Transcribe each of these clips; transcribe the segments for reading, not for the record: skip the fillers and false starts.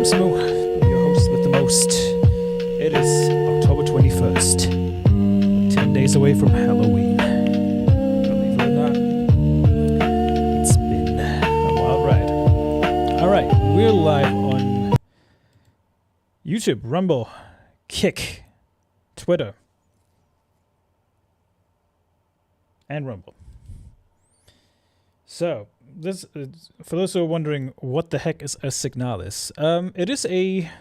I'm Samu, your host with the most. It is October 21st, 10 days away from Halloween. Believe it or not, it's been a wild ride. Alright, we're live on YouTube, Rumble, Kick, Twitter, and Rumble. So, this is, for those who are wondering, what the heck is a Signalis? It is a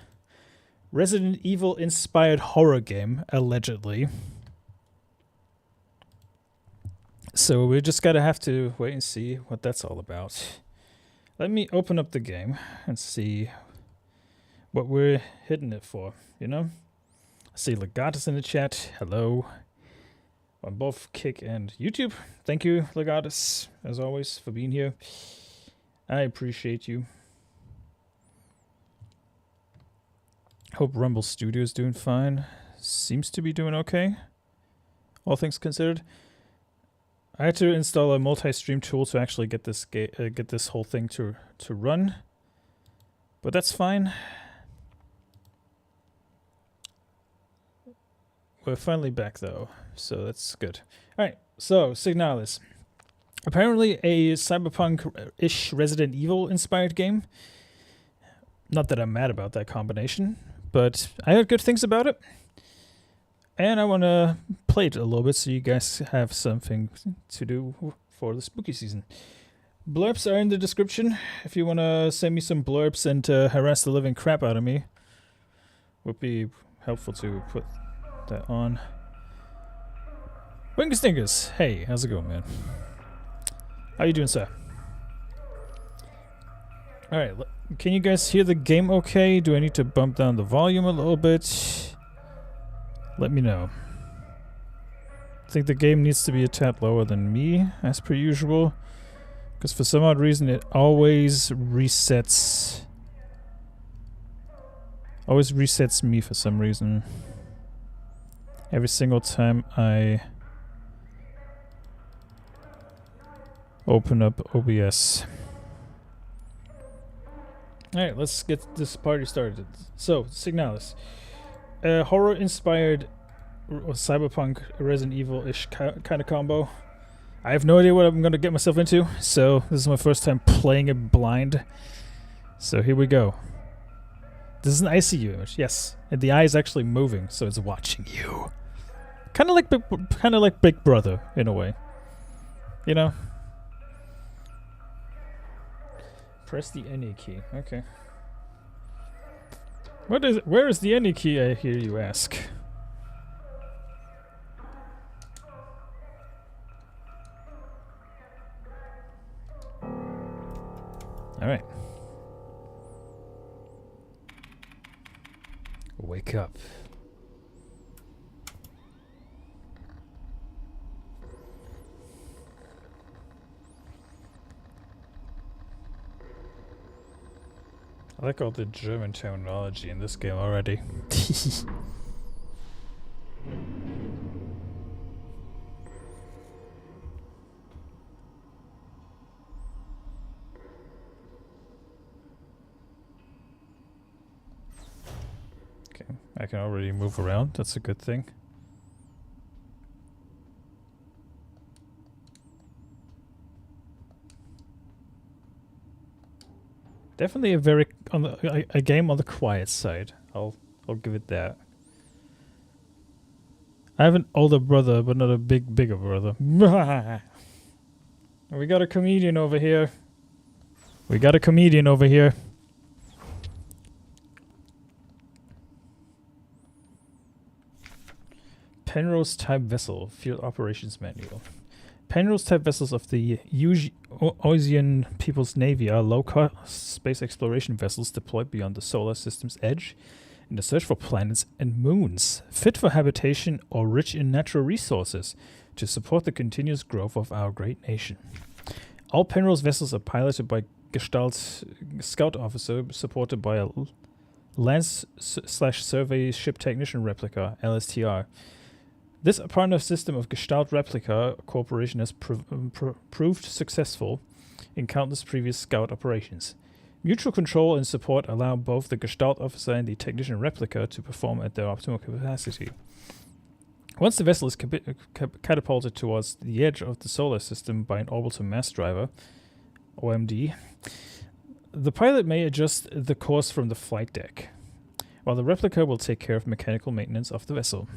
Resident Evil inspired horror game, allegedly. So we just gotta have to wait and see what that's all about. Let me open up the game and see what we're hitting it for, you know? I see Legatus in the chat. Hello. On both Kick and YouTube. Thank you, Legatus, as always, for being here. I appreciate you. Hope Rumble Studio is doing fine. Seems to be doing okay, all things considered. I had to install a multi-stream tool to actually get this get this whole thing to run, but that's fine. We're finally back though, so that's good. Alright, so Signalis. Apparently a cyberpunk-ish Resident Evil inspired game. Not that I'm mad about that combination, but I heard good things about it. And I want to play it a little bit so you guys have something to do for the spooky season. Blurbs are in the description. If you want to send me some blurbs and harass the living crap out of me, would be helpful to put that on. Wingus Dingus, hey, how's it going, man? How you doing, sir? Alright, can you guys hear the game okay? Do I need to bump down the volume a little bit? Let me know. I think the game needs to be a tad lower than me, as per usual. Because for some odd reason it always resets. Always resets me for some reason. Every single time I open up OBS. Alright, let's get this party started. So, Signalis. A horror-inspired cyberpunk Resident Evil-ish kind of combo. I have no idea what I'm going to get myself into, so this is my first time playing it blind. So here we go. This is an ICU image, yes. And the eye is actually moving, so it's watching you. Kind of like Big Brother, in a way. You know? Press the NE key. Okay. Where is the NE key, I hear you ask? Alright. Wake up. I like all the German terminology in this game already. Okay, I can already move around. That's a good thing. Definitely a game on the quiet side. I'll give it that. I have an older brother, but not a bigger brother. We got a comedian over here. Penrose type vessel, field operations manual. Penrose type vessels of the Oisian People's Navy are low-cost space exploration vessels deployed beyond the solar system's edge in the search for planets and moons, fit for habitation or rich in natural resources to support the continuous growth of our great nation. All Penrose vessels are piloted by Gestalt Scout Officer supported by a Lance/Survey Ship Technician Replika, LSTR. This partner system of Gestalt Replika Corporation has proved successful in countless previous scout operations. Mutual control and support allow both the Gestalt officer and the technician Replika to perform at their optimal capacity. Once the vessel is catapulted towards the edge of the solar system by an orbital mass driver, OMD, the pilot may adjust the course from the flight deck, while the Replika will take care of mechanical maintenance of the vessel.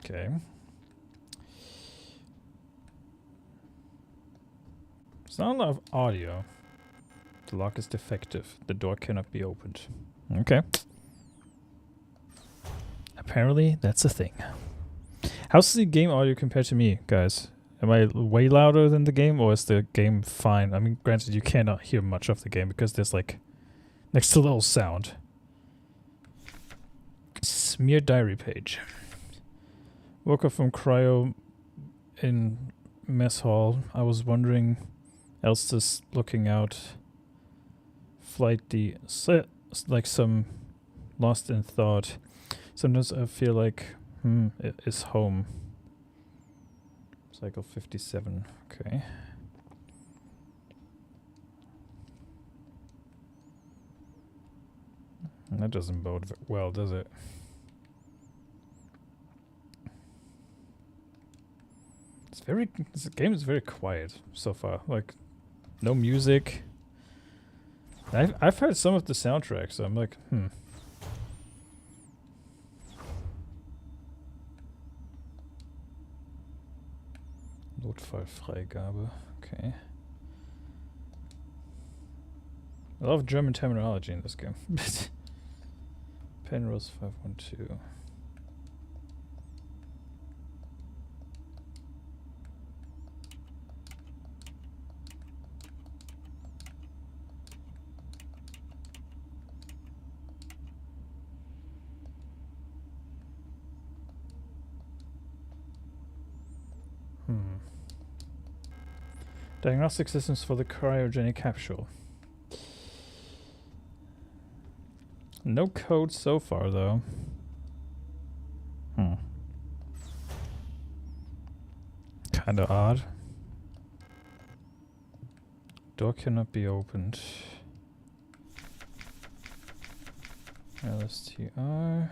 Okay. There's not a lot of audio. The lock is defective. The door cannot be opened. Okay. Apparently, that's a thing. How's the game audio compared to me, guys? Am I way louder than the game, or is the game fine? I mean, granted, you cannot hear much of the game because there's like next to little sound. Smear diary page. Woke up from cryo in mess hall. I was wondering, Elster's looking out. Flight D. Like some lost in thought. Sometimes I feel like, it is home. Cycle 57. Okay. That doesn't bode well, does it? This game is very quiet so far. Like, no music. I've heard some of the soundtrack, so I'm like, Notfallfreigabe. Okay. A lot of German terminology in this game. Penrose 512. Diagnostic systems for the cryogenic capsule. No code so far, though. Kinda odd. Door cannot be opened. LSTR.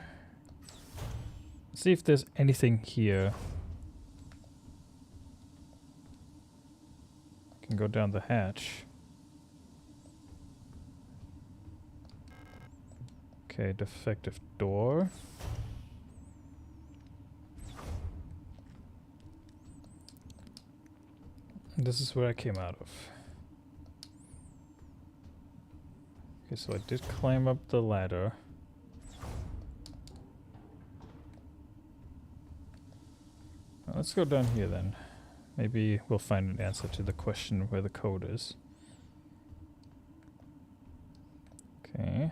Let's see if there's anything here. Can go down the hatch. Okay, defective door. This is where I came out of. Okay, so I did climb up the ladder. Let's go down here then. Maybe we'll find an answer to the question where the code is. Okay.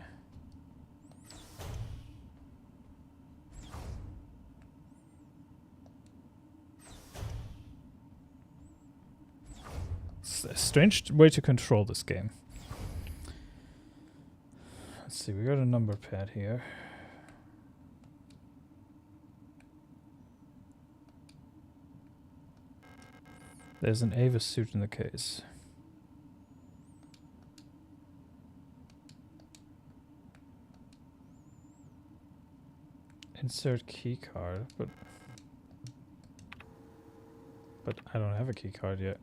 It's a strange way to control this game. Let's see, we got a number pad here. There's an Ava suit in the case. Insert key card, but I don't have a key card yet.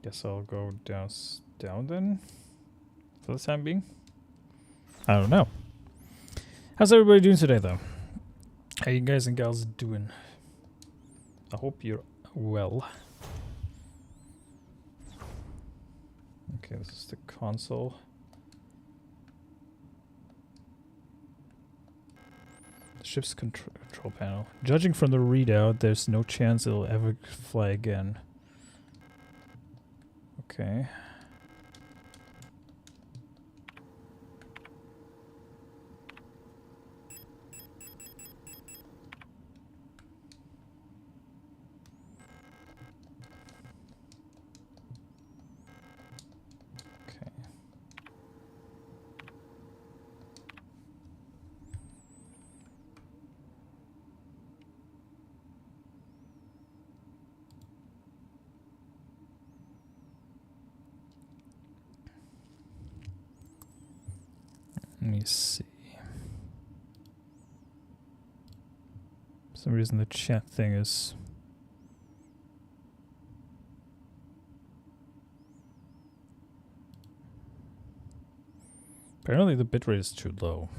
Guess I'll go down then, for the time being. I don't know. How's everybody doing today, though? How you guys and gals doing? I hope you're well. Okay, this is the console. The ship's control panel. Judging from the readout, there's no chance it'll ever fly again. Okay. me see. For some reason the chat thing is... Apparently the bitrate is too low.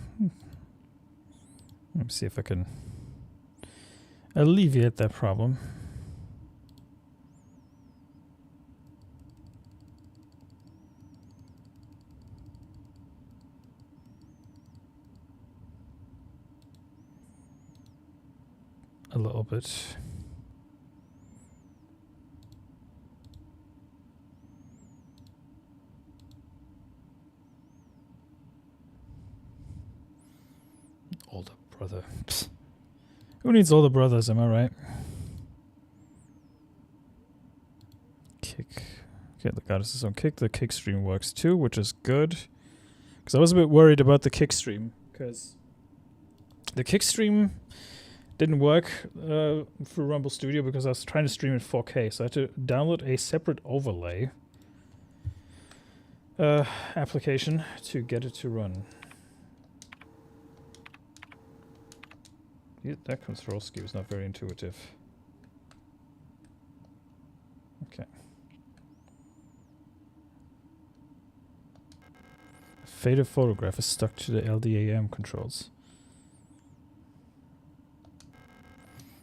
Let me see if I can alleviate that problem. A little bit. Older brother. Psst. Who needs older brothers, am I right? Kick. Okay, the goddess is on kick. The kick stream works too, which is good. Because I was a bit worried about the kick stream. Because the kick stream didn't work through Rumble Studio because I was trying to stream in 4K. So I had to download a separate overlay application to get it to run. Yeah, that control scheme is not very intuitive. Okay. Faded photograph is stuck to the LDAM controls.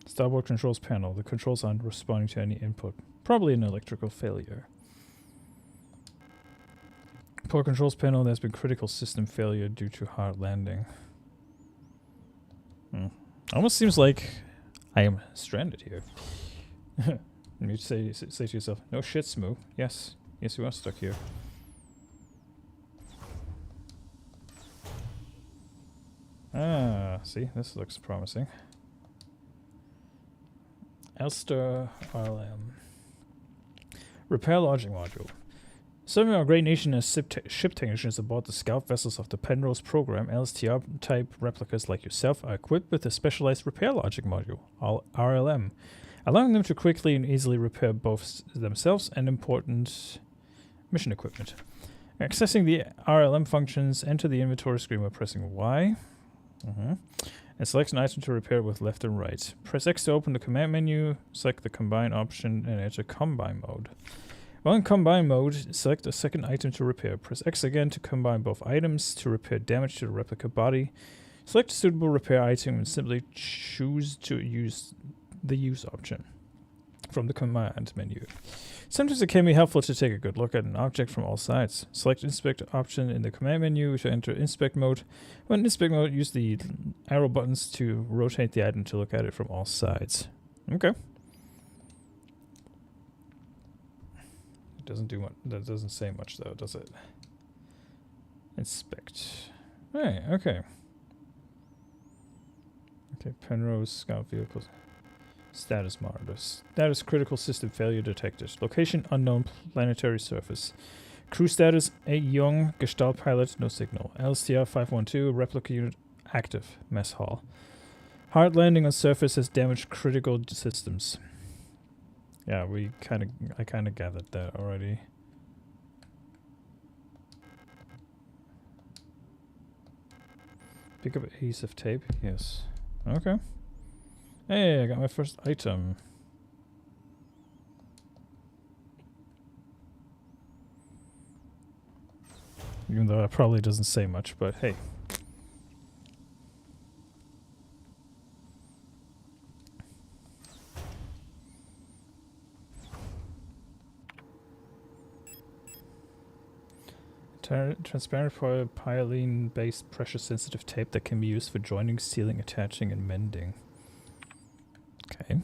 Starboard controls panel. The controls aren't responding to any input. Probably an electrical failure. Port controls panel, there's been critical system failure due to hard landing. Almost seems like I am stranded here. You say to yourself, no shit, Smoo. Yes. Yes, you are stuck here. Ah, see, this looks promising. Elster RLM. Repair logic module. Serving our great nation as ship technicians aboard the scout vessels of the Penrose program, LSTR-type replicas like yourself are equipped with a specialized repair logic module, RLM, allowing them to quickly and easily repair both themselves and important mission equipment. Accessing the RLM functions, enter the inventory screen by pressing Y. And select an item to repair with left and right. Press X to open the command menu, select the combine option, and enter combine mode. While in combine mode, select a second item to repair. Press X again to combine both items to repair damage to the replica body. Select a suitable repair item and simply choose to use the use option from the command menu. Sometimes it can be helpful to take a good look at an object from all sides. Select inspect option in the command menu to enter inspect mode. When in inspect mode, use the arrow buttons to rotate the item to look at it from all sides. Okay. Doesn't do much. That doesn't say much though, does it? Inspect. Hey, okay. Okay, Penrose scout vehicles. Status monitor. Status critical system failure detected. Location unknown planetary surface. Crew status a young Gestalt pilot, no signal. LSTR 512 replica unit active. Mess hall. Hard landing on surface has damaged critical systems. Yeah, I kind of gathered that already. Pick up adhesive tape. Yes. Okay. Hey, I got my first item. Even though it probably doesn't say much, but hey. Transparent polyethylene-based pressure-sensitive tape that can be used for joining, sealing, attaching, and mending. Okay.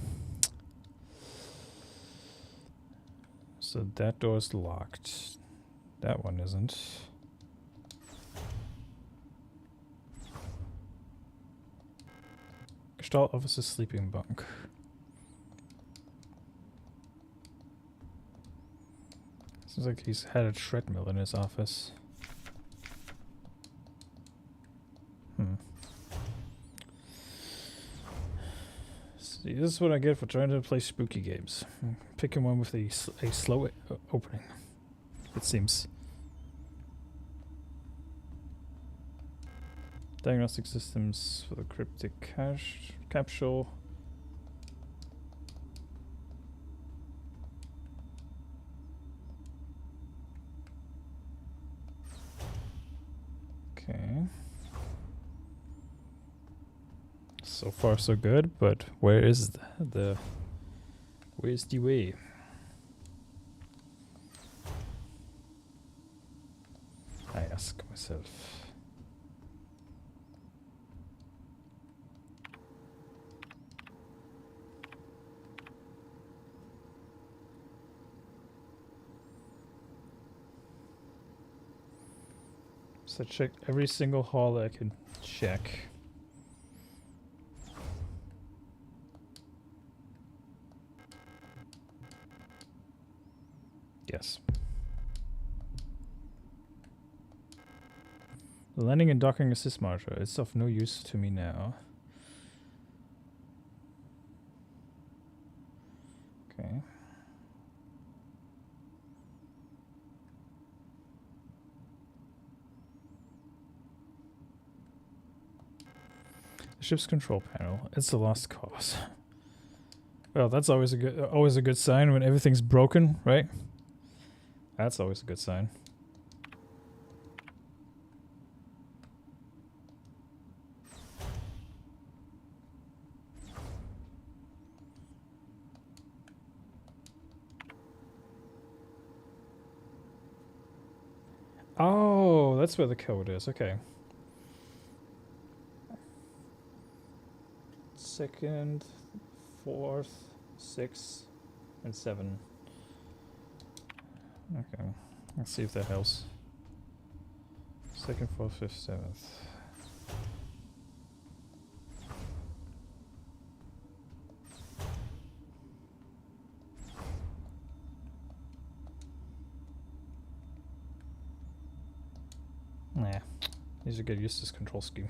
So that door's locked. That one isn't. Gestalt officer's sleeping bunk. Seems like he's had a treadmill in his office. See, this is what I get for trying to play spooky games. Picking one with a slow opening, it seems. Diagnostic systems for the cryptic cache capsule. Okay. So far so good, but where's the way? I ask myself. So check every single hall I can check. Yes. The landing and docking assist module. It's of no use to me now. Okay. The ship's control panel. It's a lost cause. Well, that's always a good sign when everything's broken, right? That's always a good sign. Oh, that's where the code is. Okay. Second, fourth, 6, and 7. Okay. Let's see if that helps. Second, 4th, 5th, 7th. Nah. These are good. Use this control scheme.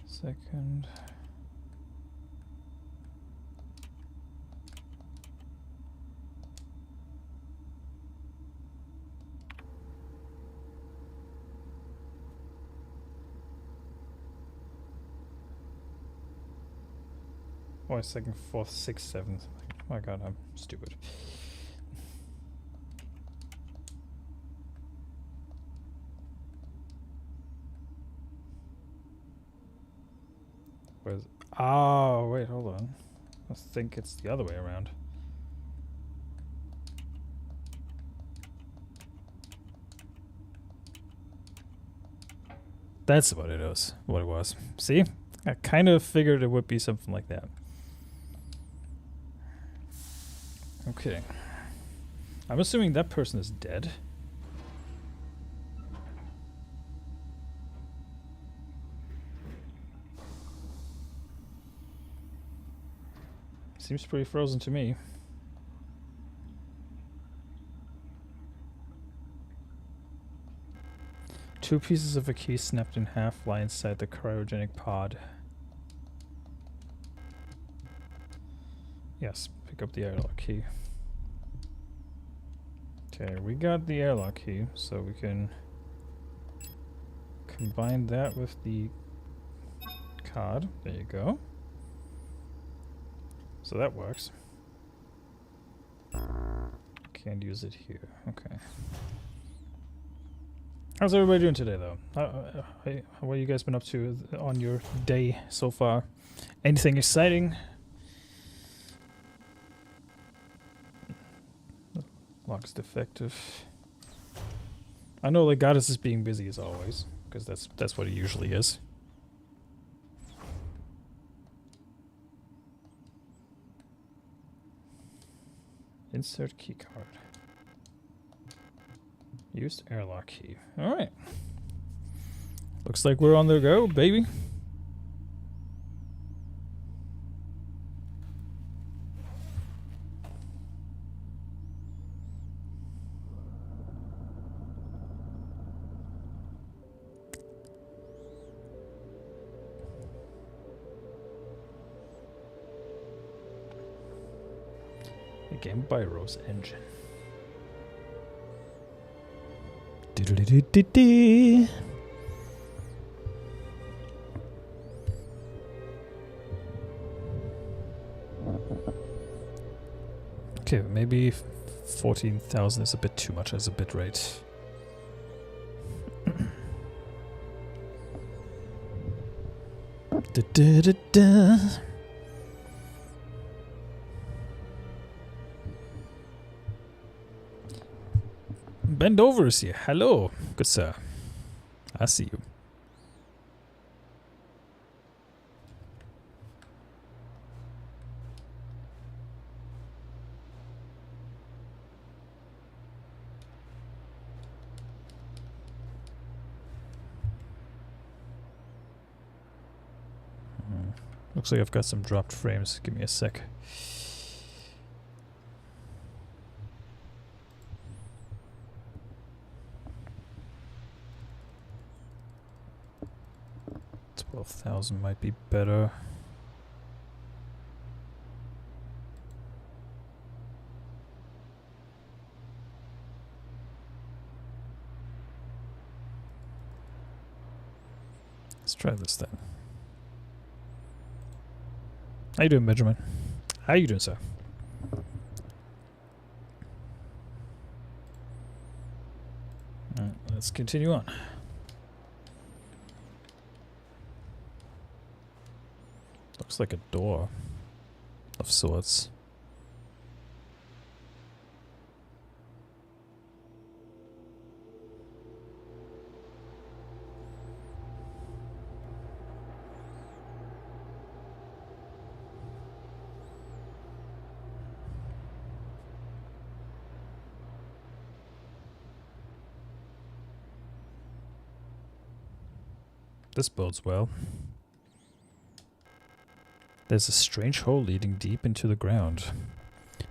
Second. Why second, 4th, 6th, 7th? Oh my god, I'm stupid. Where's... Oh, wait, hold on. I think it's the other way around. That's what it is. What it was. See? I kind of figured it would be something like that. Okay. I'm assuming that person is dead. Seems pretty frozen to me. Two pieces of a key snapped in half lie inside the cryogenic pod. Yes, pick up the airlock key. Okay, we got the airlock key, so we can combine that with the card. There you go. So that works. Can't use it here. Okay. How's everybody doing today, though? What have you guys been up to on your day so far? Anything exciting? Lock's defective. I know the goddess is being busy as always, because that's what it usually is. Insert key card. Used airlock key. Alright. Looks like we're on the go, baby. Again by Rose Engine. Doodly-doo-doo-doo. Okay, maybe 14,000 is a bit too much as a bit rate. Da, da, da, da. Bend over is here. Hello, good sir. I see you. Looks like I've got some dropped frames. Give me a sec. $12,000 might be better. Let's try this then. How you doing, Benjamin? How you doing, sir? Alright, let's continue on. Looks like a door of sorts. This bodes well. There's a strange hole leading deep into the ground.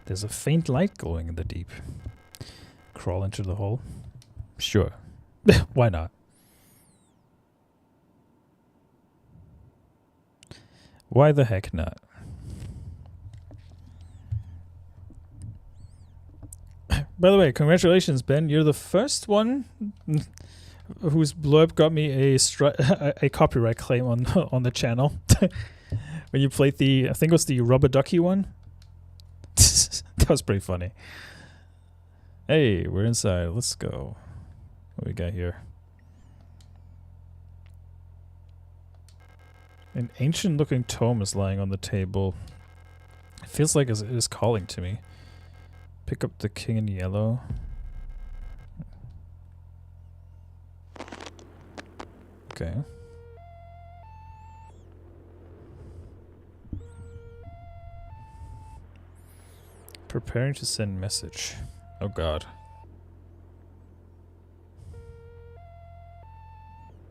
There's a faint light glowing in the deep. Crawl into the hole? Sure. Why not? Why the heck not? By the way, congratulations, Ben. You're the first one whose blurb got me a copyright claim on the channel. When you played the, I think it was the rubber ducky one. That was pretty funny. Hey, we're inside. Let's go. What we got here? An ancient looking tome is lying on the table. It feels like it is calling to me. Pick up the king in yellow. Okay. Preparing to send message. Oh god.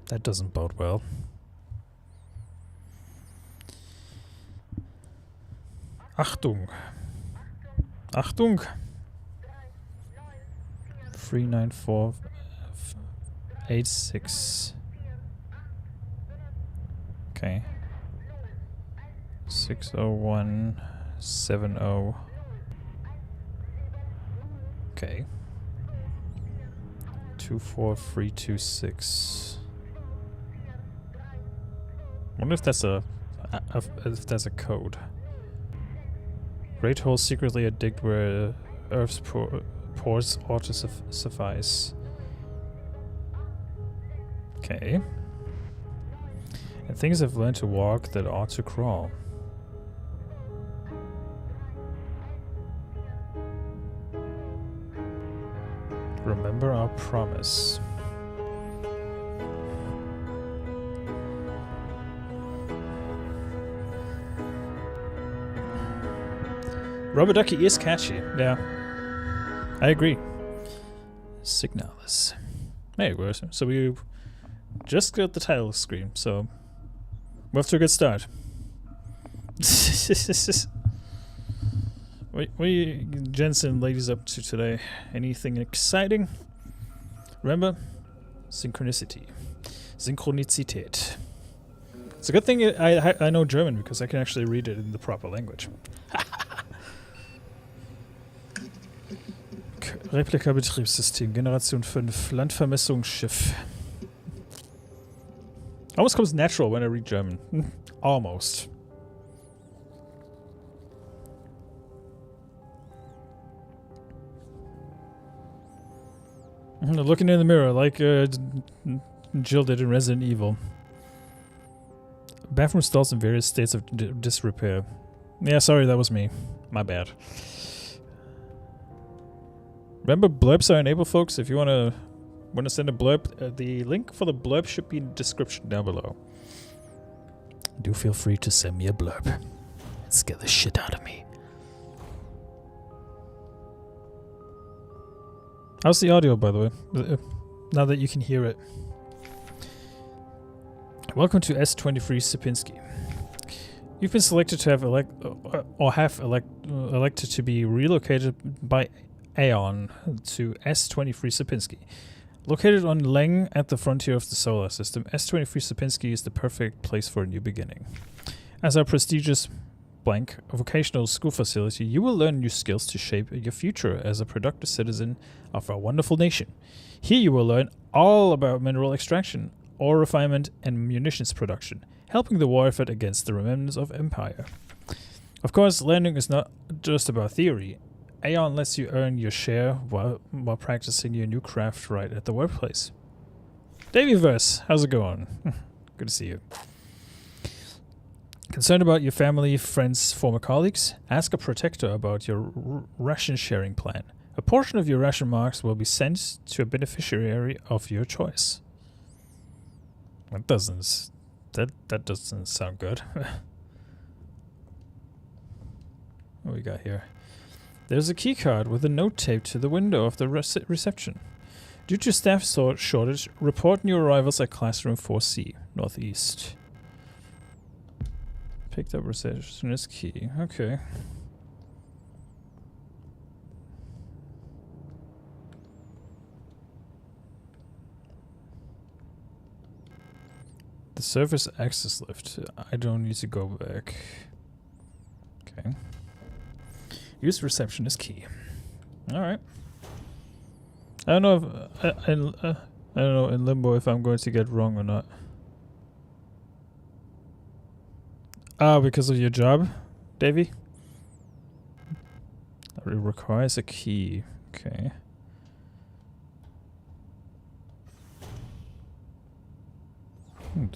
That doesn't bode well. Achtung. Achtung. 39486. Okay. 60170. Okay. 24326. Wonder if that's a code. Great holes secretly are digged where Earth's pores ought to suffice. Okay. And things have learned to walk that ought to crawl. Remember our promise. Rubber Ducky is catchy, yeah. I agree. Signalis. Hey, so we just got the title screen, so we're off to a good start. What are you gents and ladies up to today? Anything exciting? Remember? Synchronicity. Synchronizität. It's a good thing I know German because I can actually read it in the proper language. Replika Betriebssystem, Generation 5, Landvermessungsschiff. Almost comes natural when I read German. Almost. Looking in the mirror like Jill did in Resident Evil. Bathroom stalls in various states of disrepair. Yeah, sorry, that was me. My bad. Remember, blurbs are enabled, folks. If you wanna send a blurb, the link for the blurb should be in the description down below. Do feel free to send me a blurb. Scare the shit out of me. How's the audio, by the way? Now that you can hear it. Welcome to S23 Sierpinski. You've been selected to have elected to be relocated by Aeon to S23 Sierpinski. Located on Leng at the frontier of the solar system, S23 Sierpinski is the perfect place for a new beginning. As our prestigious vocational school facility, you will learn new skills to shape your future as a productive citizen of our wonderful nation. Here you will learn all about mineral extraction, ore refinement, and munitions production, helping the war effort against the remnants of Empire. Of course, learning is not just about theory. Aeon lets you earn your share while practicing your new craft right at the workplace. Davyverse, how's it going? Good to see you. Concerned about your family, friends, former colleagues? Ask a protector about your ration sharing plan. A portion of your ration marks will be sent to a beneficiary of your choice. That doesn't sound good. What we got here? There's a keycard with a note taped to the window of the reception. Due to staff shortage, report new arrivals at classroom 4C, northeast. Picked up receptionist key. Okay. The surface access lift. I don't need to go back. Okay. Use receptionist key. All right. I don't know if I don't know in limbo if I'm going to get wrong or not. Ah, because of your job, Davey? It requires a key. Okay.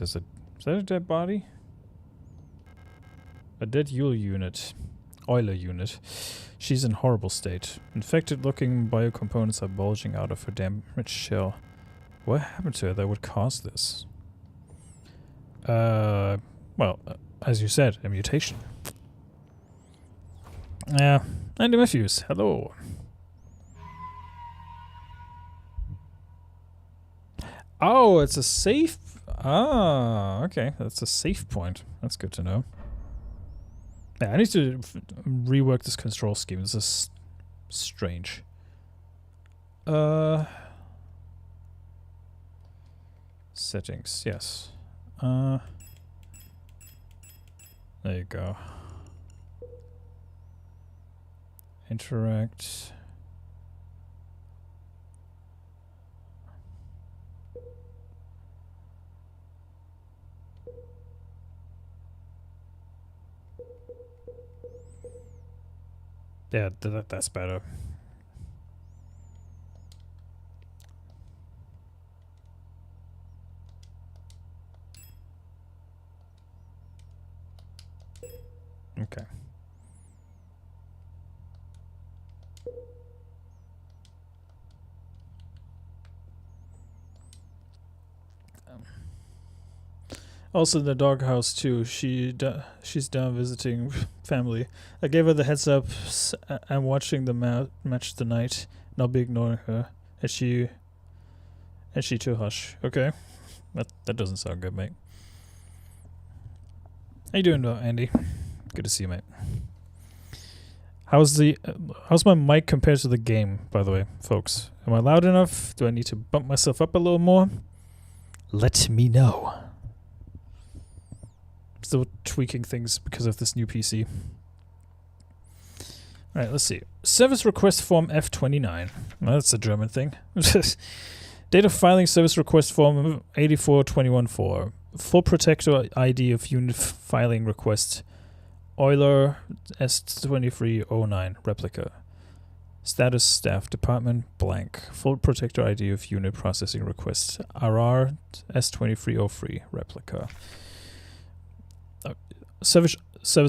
Is that a dead body? A dead Euler unit. She's in horrible state. Infected-looking biocomponents are bulging out of her damaged shell. What happened to her that would cause this? Well, as you said, a mutation. Yeah, Andy Matthews, hello. Oh, it's a safe. Ah, okay, that's a safe point. That's good to know. Yeah, I need to rework this control scheme. This is strange. Settings, yes. There you go. Interact. Yeah, that's better. Okay. Also in the doghouse too. She's down visiting family. I gave her the heads up. I'm watching the match tonight, and I'll be ignoring her. And she too hush. Okay, that doesn't sound good, mate. How you doing, though, Andy? Good to see you, mate. How's my mic compared to the game, by the way, folks? Am I loud enough? Do I need to bump myself up a little more? Let me know. Still tweaking things because of this new PC. Alright, let's see. Service request form F29. Well, that's a German thing. Data filing service request form 84214. Full protector ID of unit filing request. Euler S2309 Replika. Status staff department blank. Full protector ID of unit processing request. RR S2303 replica. Service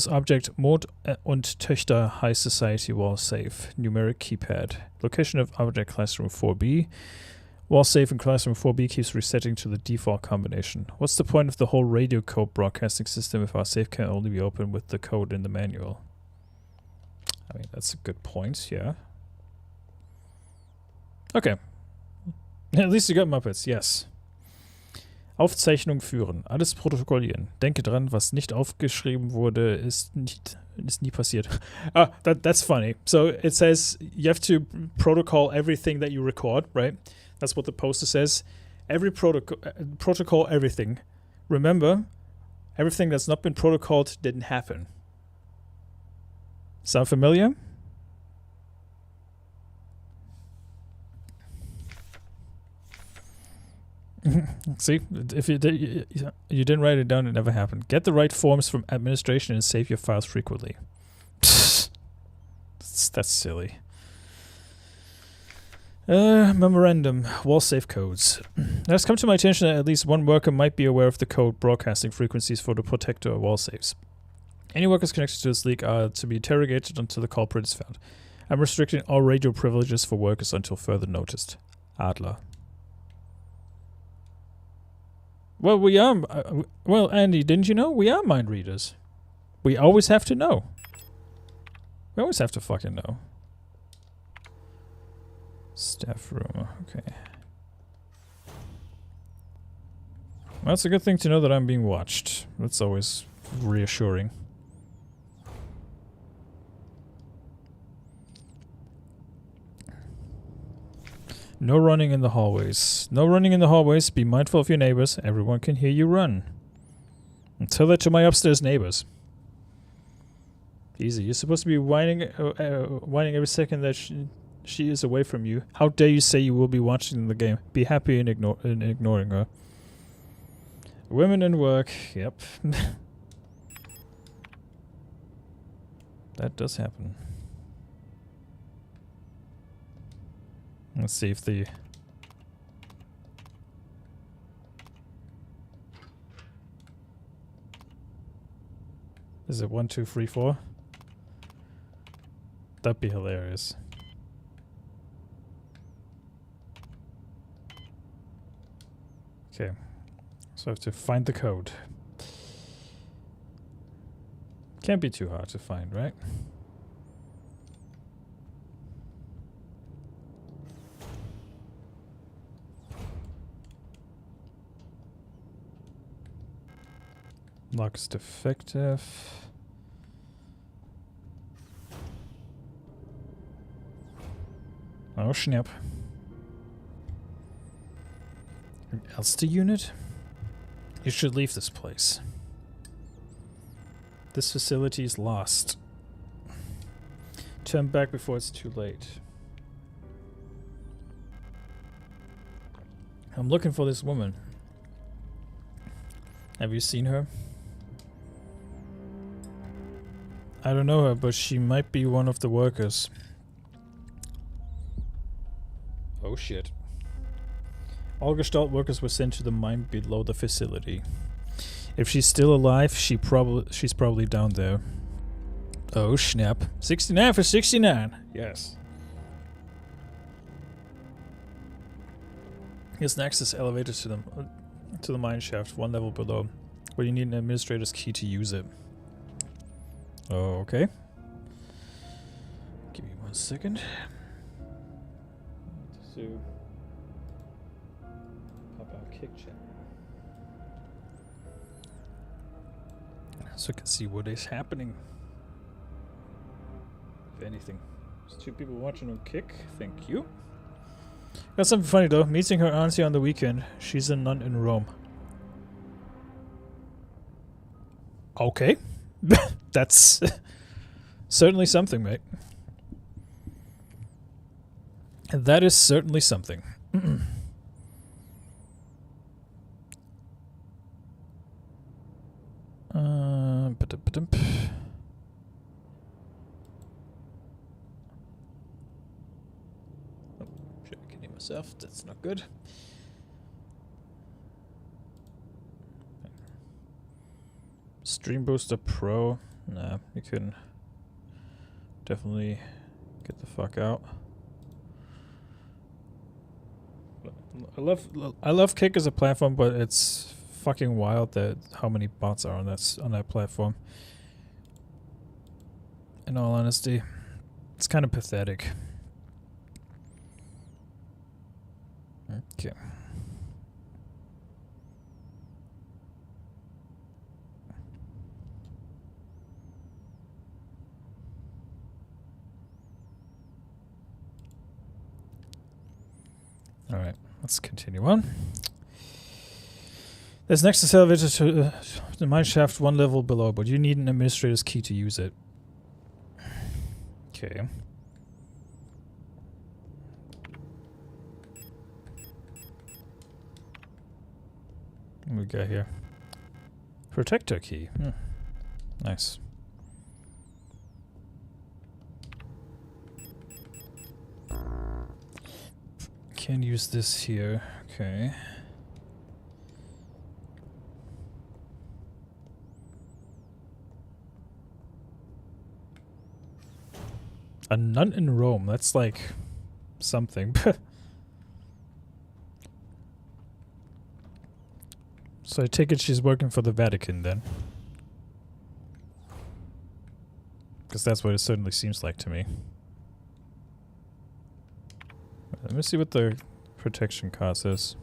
object Mode und Töchter High Society wall safe. Numeric keypad. Location of object classroom 4B. Wall safe in classroom 4B keeps resetting to the default combination. What's the point of the whole radio code broadcasting system if our safe can only be opened with the code in the manual? I mean, that's a good point, yeah. Okay. At least you got Muppets, yes. Aufzeichnung führen. Alles protokollieren. Denke dran, was nicht aufgeschrieben wurde, ist nie passiert. That's funny. So it says you have to protocol everything that you record, right? That's what the poster says. Every protocol everything. Remember, everything that's not been protocoled didn't happen. Sound familiar? See, if you didn't write it down, it never happened. Get the right forms from administration and save your files frequently. That's silly. Memorandum. Wall safe codes. It has come to my attention that at least one worker might be aware of the code broadcasting frequencies for the protector wall safes. Any workers connected to this leak are to be interrogated until the culprit is found. I'm restricting all radio privileges for workers until further notice. Adler. Well, we are... well, Andy, didn't you know? We are mind readers. We always have to know. We always have to fucking know. Staff room, okay. Well, it's a good thing to know that I'm being watched. That's always reassuring. No running in the hallways. No running in the hallways. Be mindful of your neighbors. Everyone can hear you run. And tell that to my upstairs neighbors. Easy. You're supposed to be whining every second that she is away from you. How dare you say you will be watching the game? Be happy in ignoring her. Women in work. Yep. That does happen. Let's see if the... Is it 1, 2, 3, 4? That'd be hilarious. Okay. So I have to find the code. Can't be too hard to find, right? Lock's defective. Oh, snap. An Elster unit? You should leave this place. This facility is lost. Turn back before it's too late. I'm looking for this woman. Have you seen her? I don't know her, but she might be one of the workers. Oh shit. All Gestalt workers were sent to the mine below the facility. If she's still alive, she's probably down there. Oh snap. 69 for 69. Yes. Here's an access elevator to the mine shaft, one level below, where you need an administrator's key to use it. Okay. Give me 1 second. So, pop out kick chat. So I can see what is happening. If anything. There's 2 people watching on Kick. Thank you. Got something funny though. Meeting her auntie on the weekend. She's a nun in Rome. Okay. That's certainly something, mate. That is certainly something. stuff. That's not good. Stream Booster Pro. Nah, you can definitely get the fuck out. I love Kick as a platform, but it's fucking wild that how many bots are on that platform. In all honesty, it's kind of pathetic. Okay. All right, let's continue on. There's next to elevator to the mine shaft 1 level below, but you need an administrator's key to use it. Okay. What we got here? Protector key. Nice. Can use this here. Okay. A nun in Rome. That's like something. So I take it she's working for the Vatican then. Because that's what it certainly seems like to me. Let me see what the protection card says.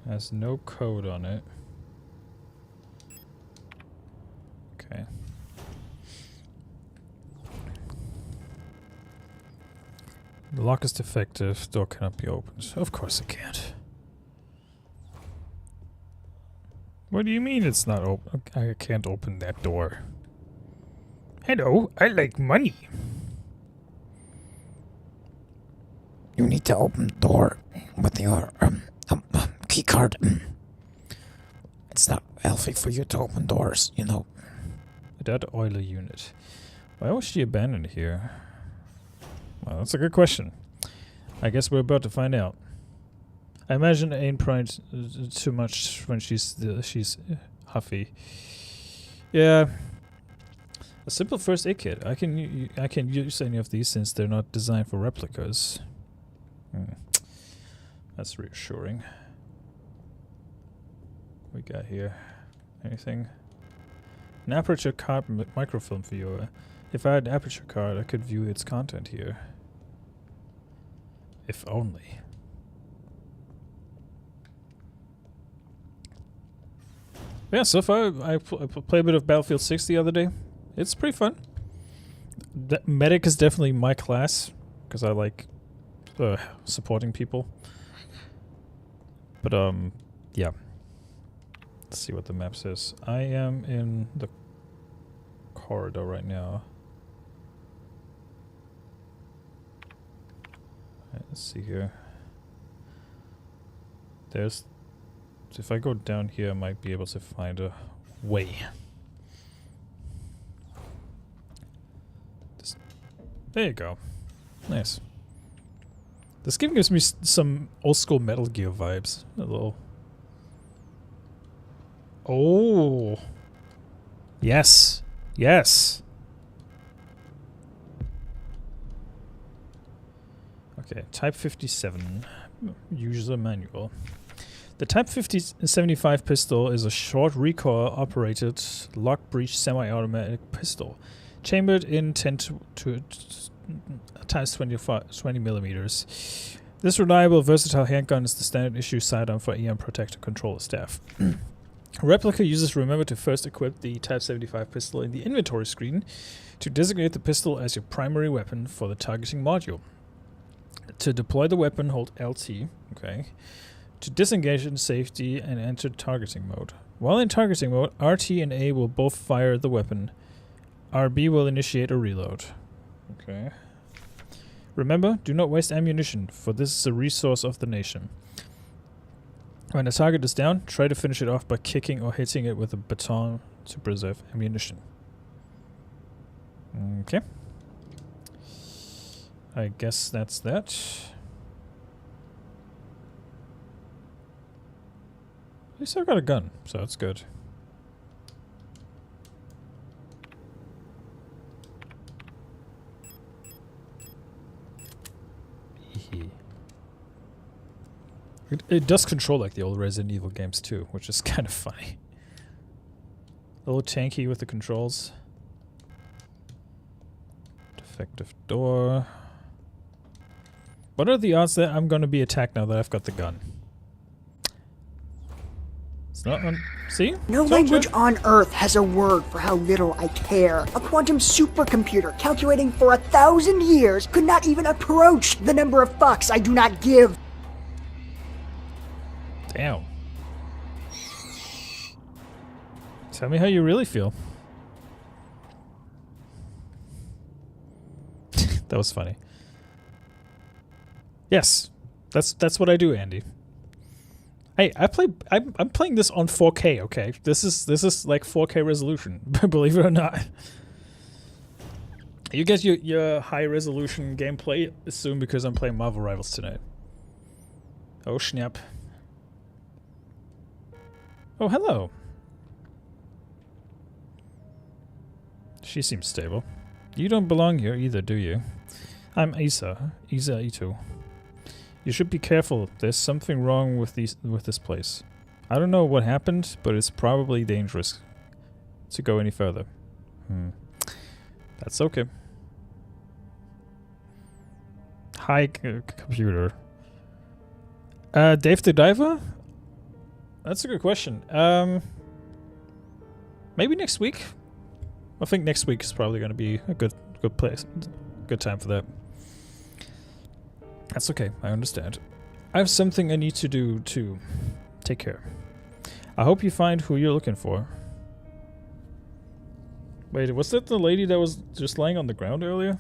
Has no code on it. Okay. The lock is defective. Door cannot be opened. Of course it can't. What do you mean it's not open? I can't open that door. Hello, I like money. You need to open the door with your key card. It's not healthy for you to open doors, you know. That oiler unit. Why was she abandoned here? Well, that's a good question. I guess we're about to find out. I imagine it ain't praying too much when she's huffy. Yeah. A simple first aid kit. I can use any of these since they're not designed for replicas. That's reassuring. What we got here? Anything? An aperture card microfilm viewer. If I had an aperture card, I could view its content here. If only. Yeah, so far I played a bit of Battlefield 6 the other day. It's pretty fun. Medic is definitely my class because I like supporting people. But yeah. Let's see what the map says. I am in the corridor right now. Right, let's see here. There's... If I go down here, I might be able to find a way. There you go. Nice. This game gives me some old school Metal Gear vibes. A little... Oh! Yes! Yes! Okay, Type 57. User manual. The Type 75 pistol is a short recoil-operated lock-breech semi-automatic pistol, chambered in 10 to times 20 millimeters. This reliable, versatile handgun is the standard issue sidearm for EM Protector controller staff. Replika users remember to first equip the Type 75 pistol in the inventory screen to designate the pistol as your primary weapon for the targeting module. To deploy the weapon, hold LT. Okay. To disengage in safety and enter targeting mode. While in targeting mode, RT and A will both fire the weapon. RB will initiate a reload. Okay. Remember, do not waste ammunition, for this is a resource of the nation. When the target is down, try to finish it off by kicking or hitting it with a baton to preserve ammunition. Okay. I guess that's that. At least I got a gun, so that's good. It does control like the old Resident Evil games too, which is kind of funny. A little tanky with the controls. Defective door. What are the odds that I'm going to be attacked now that I've got the gun? It's not on... See? No language on Earth has a word for how little I care. A quantum supercomputer calculating for 1,000 years could not even approach the number of fucks I do not give. Damn. Tell me how you really feel. That was funny. Yes, that's what I do, Andy. Hey, I'm playing this on 4K. Okay, this is like 4K resolution. Believe it or not. You get your high resolution gameplay soon because I'm playing Marvel Rivals tonight. Oh snap. Oh, hello. She seems stable. You don't belong here either, do you? I'm Isa Ito. You should be careful. There's something wrong with this place. I don't know what happened, but it's probably dangerous to go any further. That's okay. Hi, computer. Dave the Diver? That's a good question. Maybe next week. I think next week is probably going to be a good place, good time for that. That's okay. I understand. I have something I need to do too. Take care. I hope you find who you're looking for. Wait, was that the lady that was just lying on the ground earlier?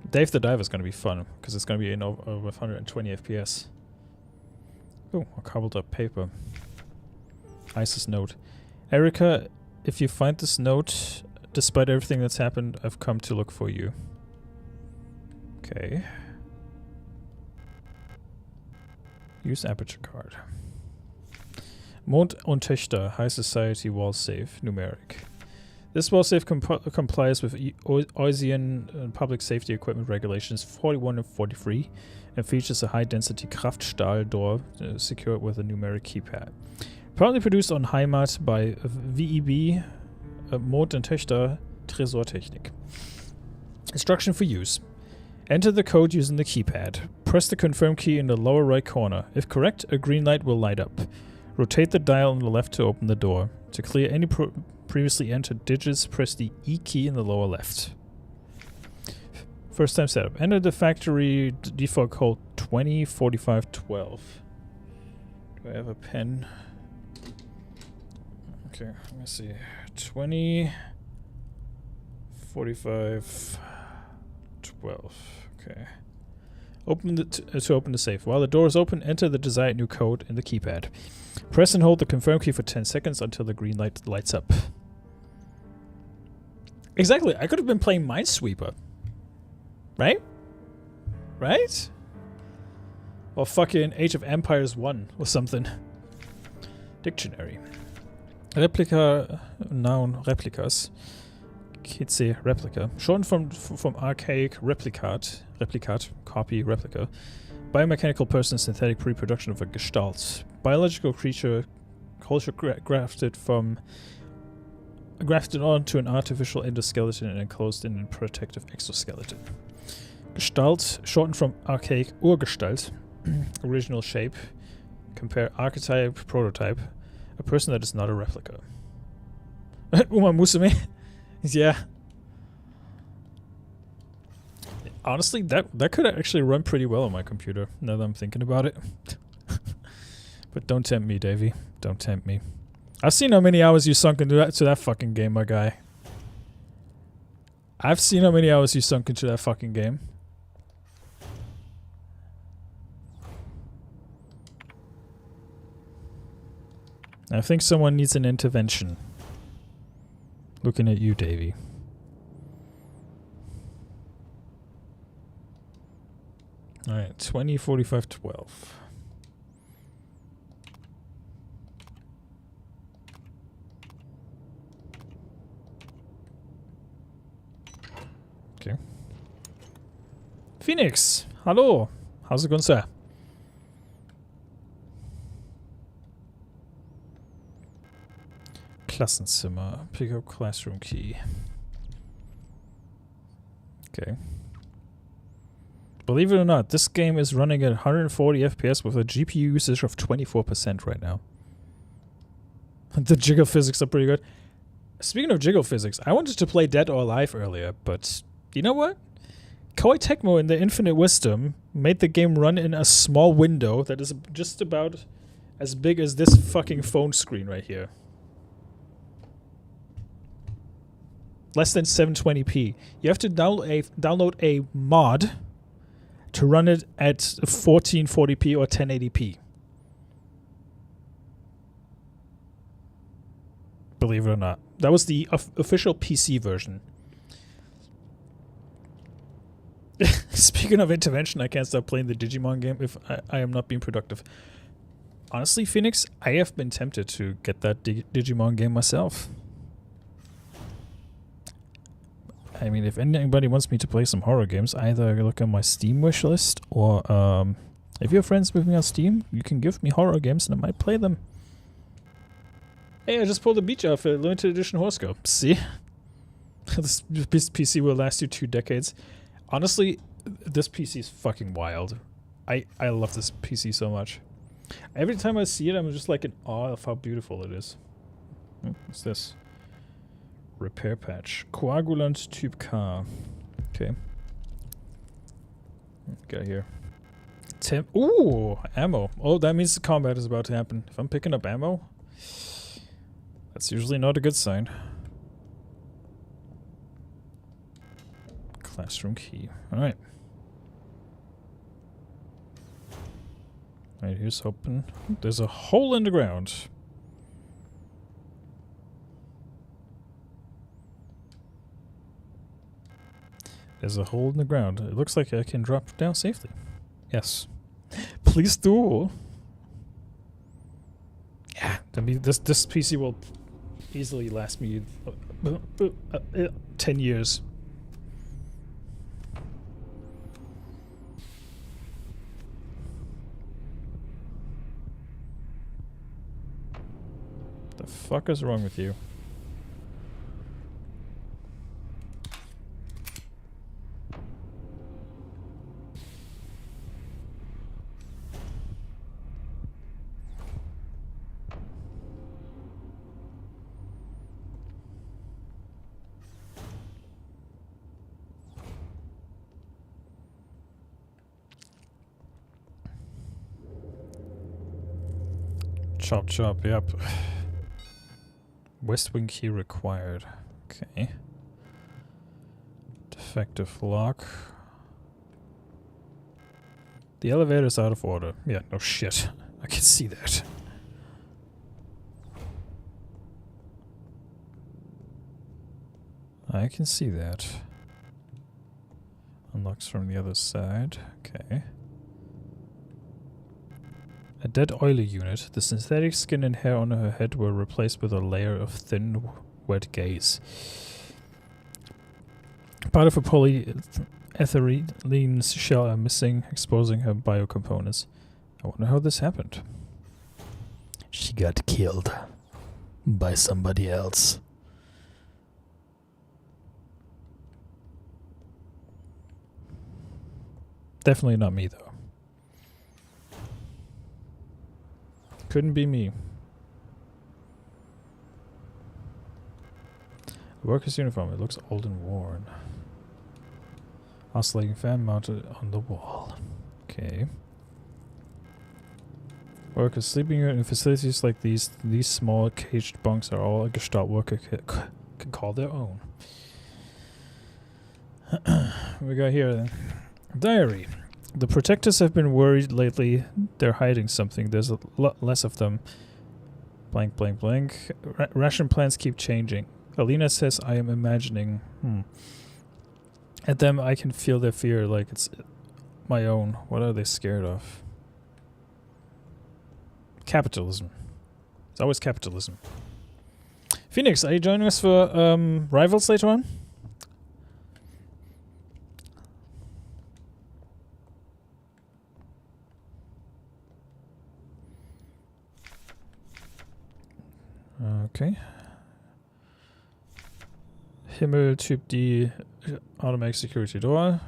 Dave the Diver is going to be fun because it's going to be in over 120 FPS. Oh, a cobbled up paper. Isa's note. Erica, if you find this note, despite everything that's happened, I've come to look for you. Okay. Use aperture card. Mond und Töchter, High Society wall safe, numeric. This wall safe complies with ASEAN public safety equipment regulations 41 and 43 and features a high-density Kraftstahl door secured with a numeric keypad. Proudly produced on Heimat by VEB, Mond und Töchter Tresortechnik. Instruction for use. Enter the code using the keypad. Press the confirm key in the lower right corner. If correct, a green light will light up. Rotate the dial on the left to open the door. To clear any previously entered digits, press the E key in the lower left. First time setup. Enter the factory default code 204512. Do I have a pen? Okay, let me see. 204512. Okay. Open to open the safe. While the door is open, enter the desired new code in the keypad. Press and hold the confirm key for 10 seconds until the green light lights up. Exactly. I could have been playing Minesweeper. Right? Right? Or fucking Age of Empires 1 or something. Dictionary. Replika, noun, replikas. Kitze, replica. Shortened from archaic replicat, copy, replica. Biomechanical person, synthetic pre-production of a gestalt. Biological creature, culture grafted onto an artificial endoskeleton and enclosed in a protective exoskeleton. Gestalt, shortened from archaic Urgestalt, original shape. Compare archetype, prototype. A person that is not a replica. Uma Musume? Yeah. Honestly, that could actually run pretty well on my computer, now that I'm thinking about it. But don't tempt me, Davey. Don't tempt me. I've seen how many hours you sunk into that fucking game, my guy. I've seen how many hours you sunk into that fucking game. I think someone needs an intervention. Looking at you, Davey. Alright, 20, 45, 12. Okay. Phoenix, hallo. How's it going, sir? Klassenzimmer. Pick up classroom key. Okay. Believe it or not, this game is running at 140 FPS with a GPU usage of 24% right now. The jiggle physics are pretty good. Speaking of jiggle physics, I wanted to play Dead or Alive earlier, but you know what? Koei Tecmo in their infinite wisdom made the game run in a small window that is just about as big as this fucking phone screen right here. Less than 720p. You have to download a mod to run it at 1440p or 1080p. Believe it or not. That was the official PC version. Speaking of intervention, I can't stop playing the Digimon game if I am not being productive. Honestly, Phoenix, I have been tempted to get that Digimon game myself. I mean, if anybody wants me to play some horror games, either look at my Steam wishlist or if you're friends with me on Steam, you can give me horror games and I might play them. Hey, I just pulled a beach off a limited edition horoscope. See? This PC will last you 2 decades. Honestly, this PC is fucking wild. I love this PC so much. Every time I see it, I'm just like in awe of how beautiful it is. What's this? Repair patch. Coagulant Type K. Okay. Got here. Ooh, ammo. Oh, that means the combat is about to happen. If I'm picking up ammo, that's usually not a good sign. Classroom key. Alright. Alright, here's open. There's a hole in the ground. There's a hole in the ground. It looks like I can drop down safely. Yes. Please do. Yeah, I mean, this PC will easily last me 10 years. The fuck is wrong with you? Chop chop, yep. West wing key required. Okay. Defective lock. The elevator's out of order. Yeah, no shit. I can see that. I can see that. Unlocks from the other side. Okay. A dead oily unit. The synthetic skin and hair on her head were replaced with a layer of thin, wet gaze. Part of a polyethylene shell are missing, exposing her biocomponents. I wonder how this happened. She got killed by somebody else. Definitely not me, though. Couldn't be me. The worker's uniform. It looks old and worn. Oscillating fan mounted on the wall. Okay. Workers sleeping in facilities like these small caged bunks are all a Gestalt worker can call their own. We got here then. Diary. The protectors have been worried lately. They're hiding something. There's a lot less of them. Blank, blank, blank. Ration plans keep changing. Alina says I am imagining. At them, I can feel their fear like it's my own. What are they scared of? Capitalism. It's always capitalism. Phoenix, are you joining us for Rivals later on? Okay. Himmel Typ D automatic security door.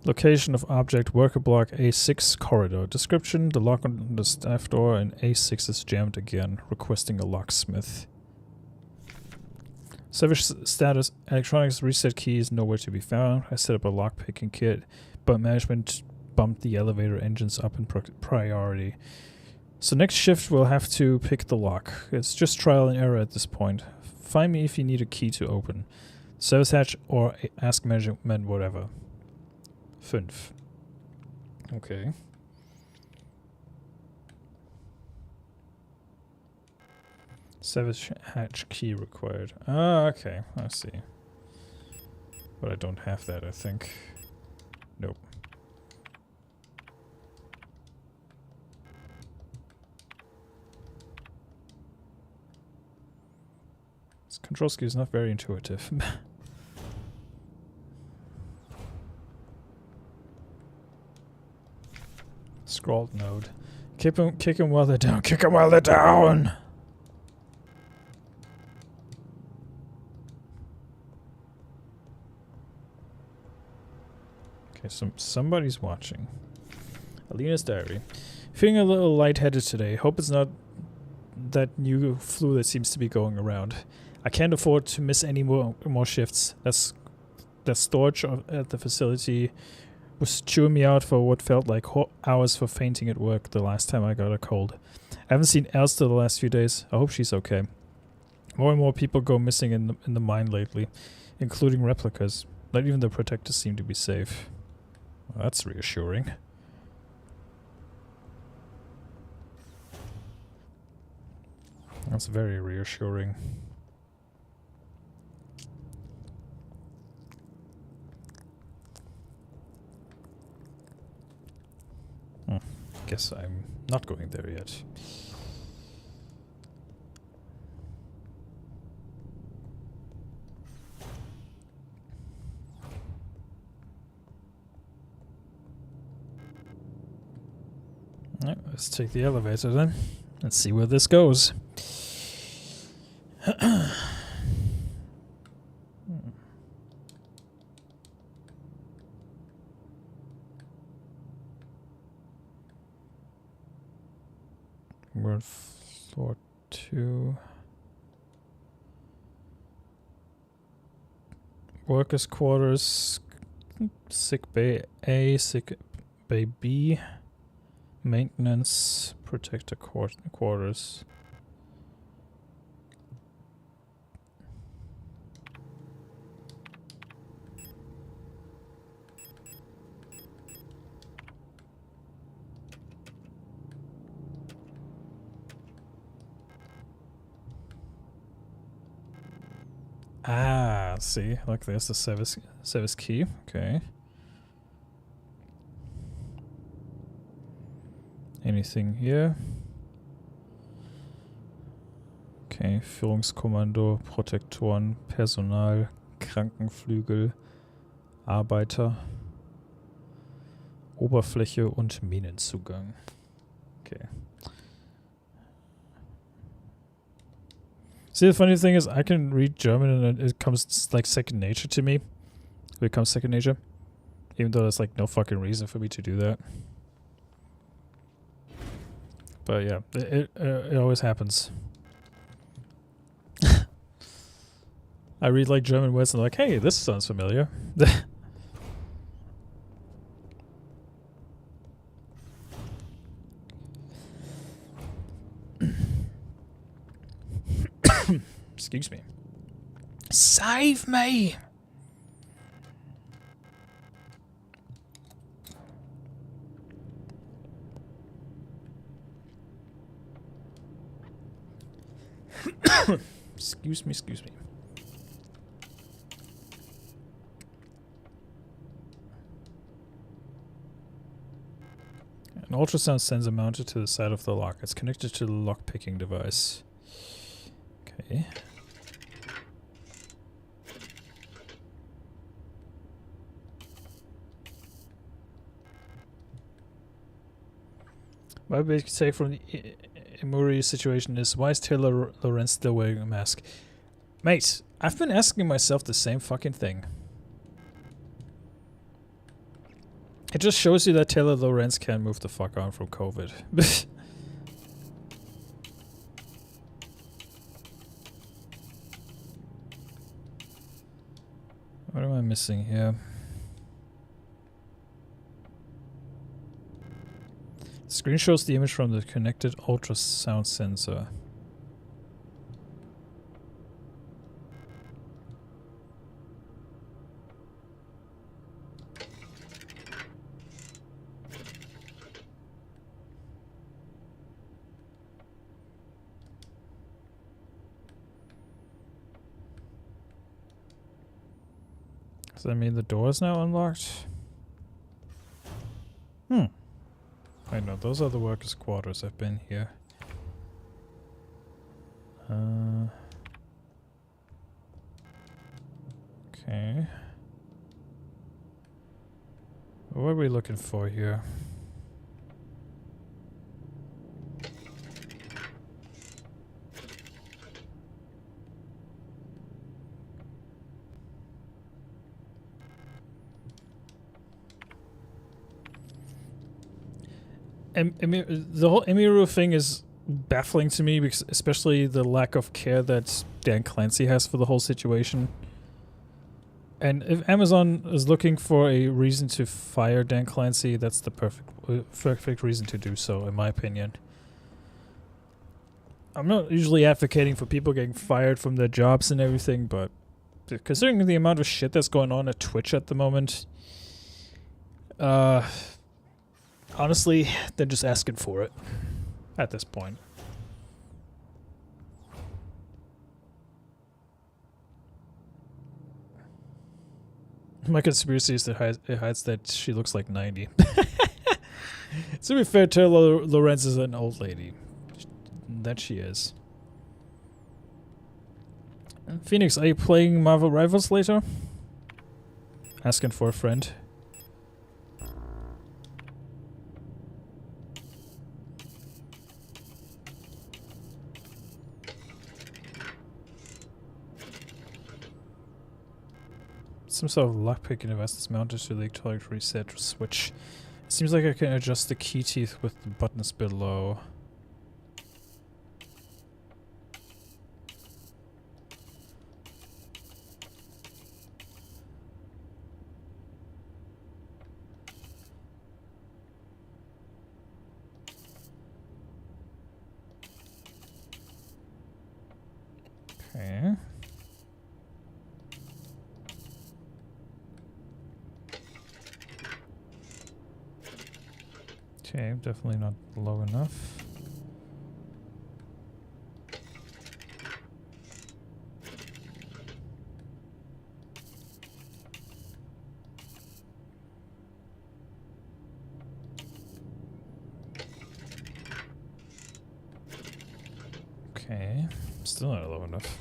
Location of object worker block A6 corridor. Description: the lock on the staff door and A6 is jammed again. Requesting a locksmith. Service status: electronics reset key is nowhere to be found. I set up a lockpicking kit, but management bumped the elevator engines up in priority. So next shift we'll have to pick the lock. It's just trial and error at this point. Find me if you need a key to open. Service hatch or ask management whatever. 5. Okay. Service hatch key required. Ah, okay. I see. But I don't have that, I think. Nope. This control scheme is not very intuitive. Scrawled node. Kick him while they're down. Kick him while they're down! Okay, somebody's watching. Alina's diary. Feeling a little lightheaded today. Hope it's not that new flu that seems to be going around. I can't afford to miss any more shifts. The storage at the facility was chewing me out for what felt like hours for fainting at work the last time I got a cold. I haven't seen Elster the last few days. I hope she's okay. More and more people go missing in the mine lately, including replicas. Not even the protectors seem to be safe. Well, that's reassuring. That's very reassuring. Guess I'm not going there yet. Alright, let's take the elevator then. Let's see where this goes. We're on floor 2. Workers' quarters, sick bay A, sick bay B, maintenance, protector quarters. Ah, see, look, there's the service key. Okay. Anything here? Okay, Führungskommando, Protektoren, Personal, Krankenflügel, Arbeiter, Oberfläche und Minenzugang. Okay. See, the funny thing is, I can read German and it comes like second nature to me. It becomes second nature. Even though there's like no fucking reason for me to do that. But yeah, it always happens. I read like German words and I'm like, hey, this sounds familiar. Excuse me. Save me! Excuse me, excuse me. An ultrasound sensor mounted to the side of the lock. It's connected to the lock picking device. Okay. My basic take from the Imuri situation is, why is Taylor Lorenz still wearing a mask? Mate, I've been asking myself the same fucking thing. It just shows you that Taylor Lorenz can't move the fuck on from COVID. What am I missing here? The screen shows the image from the connected ultrasound sensor. Does that mean the door is now unlocked? I know, those are the workers' quarters. I've been here. Okay. What are we looking for here? The whole Emiru thing is baffling to me, because especially the lack of care that Dan Clancy has for the whole situation. And if Amazon is looking for a reason to fire Dan Clancy, that's the perfect reason to do so, in my opinion. I'm not usually advocating for people getting fired from their jobs and everything, but considering the amount of shit that's going on at Twitch at the moment, honestly, they're just asking for it at this point. My conspiracy is that it hides that she looks like 90. To be fair, Taylor Lorenz is an old lady. That she is. Phoenix, are you playing Marvel Rivals later? Asking for a friend. Some sort of lockpicking device that's mounted to the electronic reset switch. It seems like I can adjust the key teeth with the buttons below. Okay. Okay, definitely not low enough. Okay, still not low enough.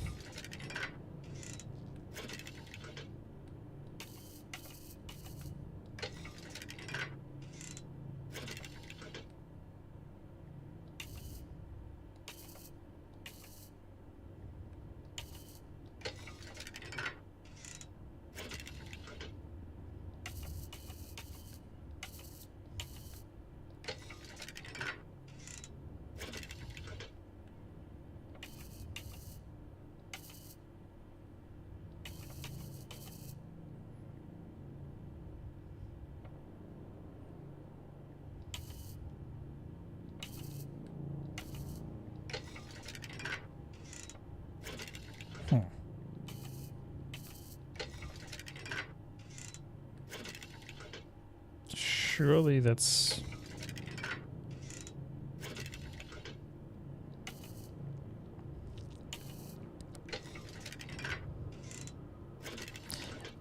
Surely that's...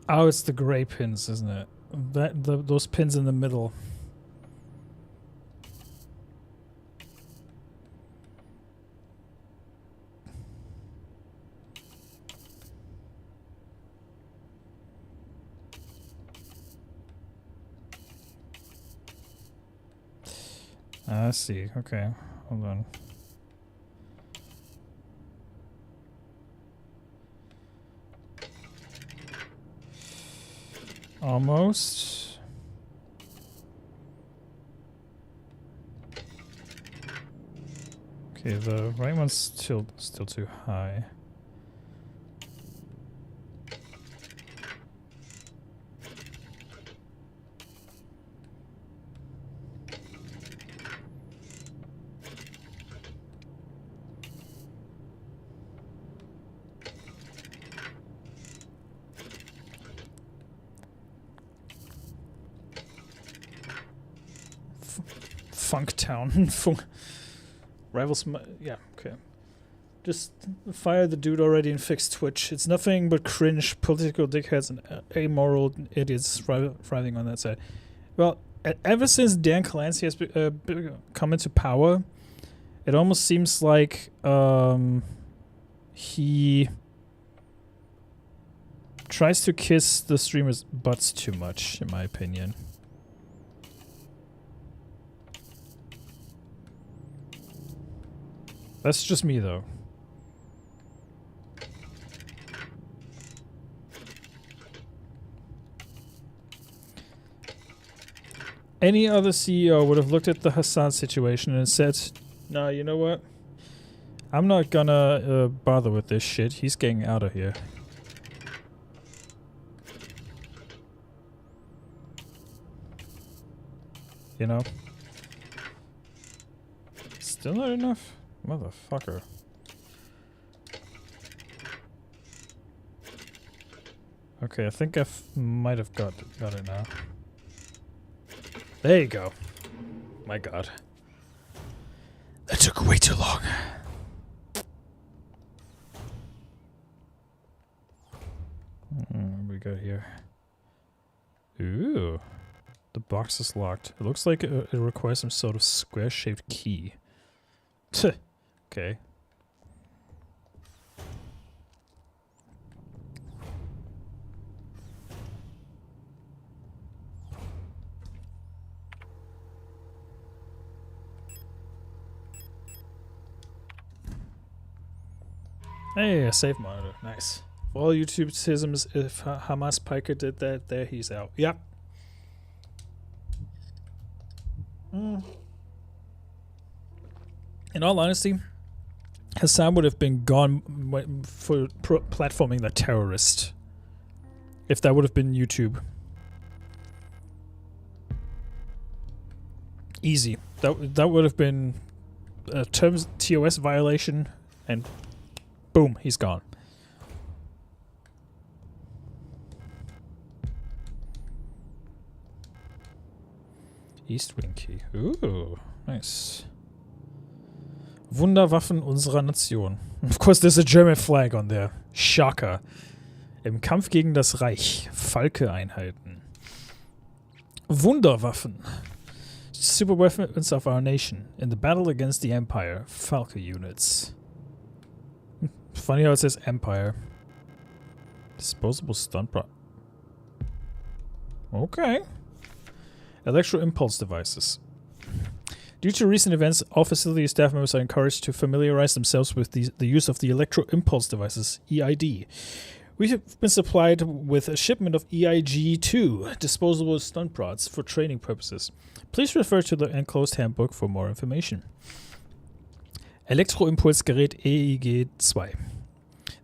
Oh, it's the gray pins, isn't it? Those pins in the middle. I see. Okay. Hold on. Almost. Okay, the right one's still too high. Funktown. Rivals. Yeah, okay. Just fire the dude already and fix Twitch. It's nothing but cringe political dickheads and amoral idiots writhing on that side. Well, ever since Dan Clancy has come into power, it almost seems like he tries to kiss the streamers' butts too much, in my opinion. That's just me, though. Any other CEO would have looked at the Hassan situation and said, "Nah, you know what? I'm not gonna bother with this shit. He's getting out of here." You know? Still not enough? Motherfucker. Okay, I think I might have got it now. There you go. My god. That took way too long. What we got here? Ooh. The box is locked. It looks like it requires some sort of square-shaped key. Okay. Hey, a save monitor. Nice. For all YouTube schisms, if Hamas Piker did that, there he's out. Yep. In all honesty, Hassan would have been gone for platforming the terrorist. If that would have been YouTube. Easy. That would have been a terms TOS violation, and boom, he's gone. East Wing Key. Ooh, nice. Wunderwaffen unserer Nation. Of course, there's a German flag on there. Shocker. Im Kampf gegen das Reich. Falke-Einheiten. Wunderwaffen. Super weapons of our nation. In the battle against the Empire. Falke units. Funny how it says Empire. Disposable stunt prop. Okay. Electro-impulse devices. Due to recent events, all facility staff members are encouraged to familiarize themselves with the use of the electro-impulse devices, EID. We have been supplied with a shipment of EIG-2, disposable stun prods, for training purposes. Please refer to the enclosed handbook for more information. Elektroimpulsgerät EIG-2.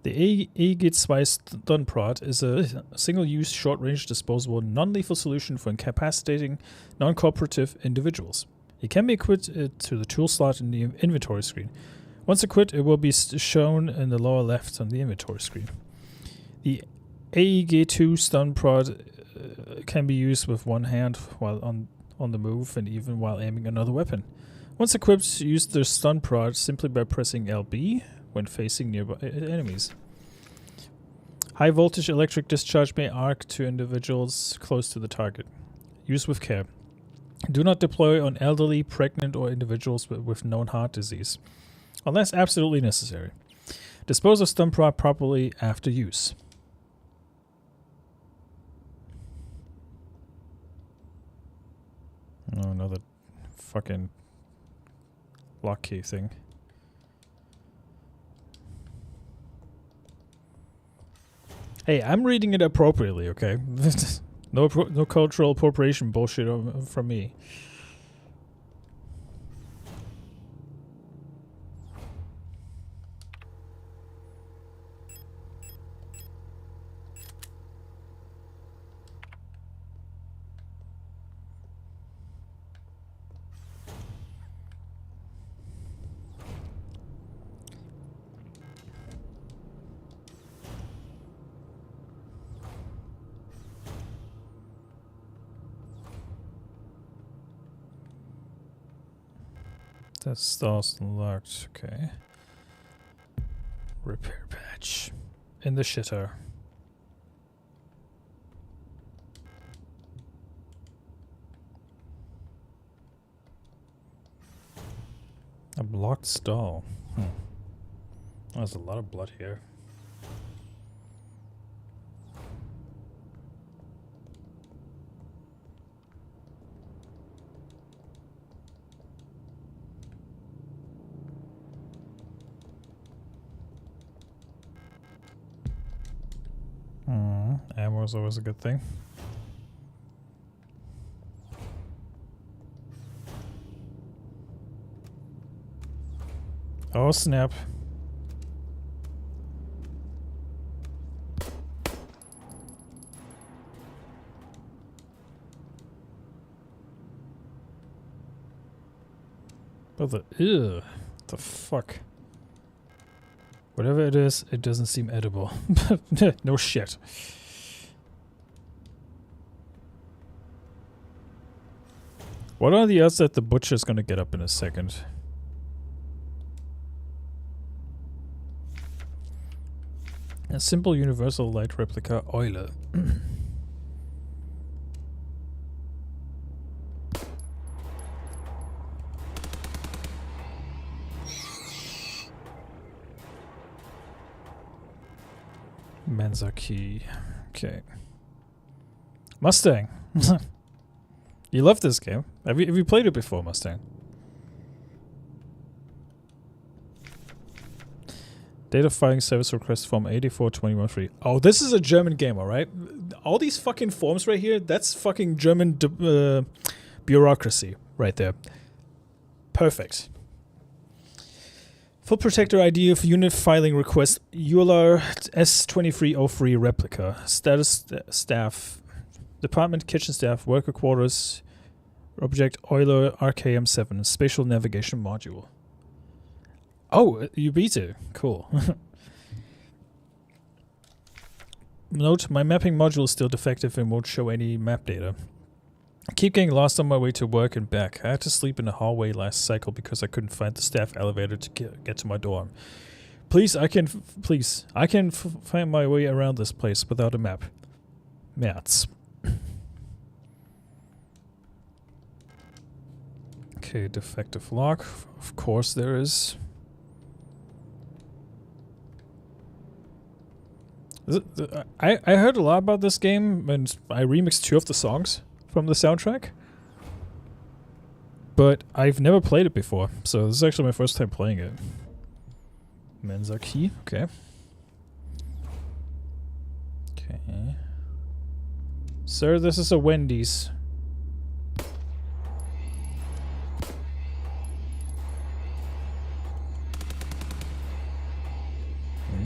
The EIG-2 stun prod is a single-use, short-range, disposable, non-lethal solution for incapacitating non-cooperative individuals. It can be equipped to the tool slot in the inventory screen. Once equipped, it will be shown in the lower left on the inventory screen. The AEG-2 stun prod can be used with one hand while on the move and even while aiming another weapon. Once equipped, use the stun prod simply by pressing LB when facing nearby enemies. High voltage electric discharge may arc to individuals close to the target. Use with care. Do not deploy on elderly, pregnant, or individuals with known heart disease, unless absolutely necessary. Dispose of stun prod properly after use. Oh, another fucking lock key thing. Hey, I'm reading it appropriately, okay? No cultural appropriation bullshit from me. That stall's locked, okay. Repair patch. In the shitter. A blocked stall. There's a lot of blood here. Ammo is always a good thing. Oh snap. What the fuck? Whatever it is, it doesn't seem edible. No shit. What are the odds that the butcher's gonna get up in a second? A simple universal light replica Euler. Menzaki. Okay. Mustang. You love this game. Have you played it before, Mustang? Data filing service request form 84213. Oh, this is a German game, alright? All these fucking forms right here, that's fucking German bureaucracy right there. Perfect. Full protector ID of unit filing request ULR S2303 replica. Status staff. Department kitchen staff. Worker quarters. Object Euler RKM7. Spatial navigation module. Oh, you beat it. Cool. Note, my mapping module is still defective and won't show any map data. I keep getting lost on my way to work and back. I had to sleep in the hallway last cycle because I couldn't find the staff elevator to get to my dorm. I can find my way around this place without a map. Mats. Okay, defective lock. Of course there is. I heard a lot about this game and I remixed 2 of the songs from the soundtrack. But I've never played it before, so this is actually my first time playing it. Menzaki, okay. Okay. Sir, this is a Wendy's.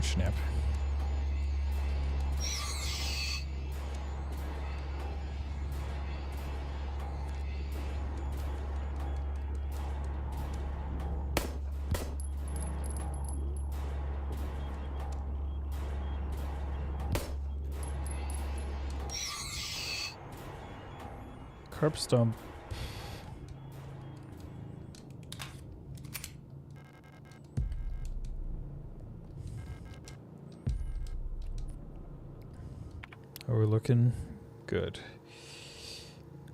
Snap. Curb stomp. Are we looking good?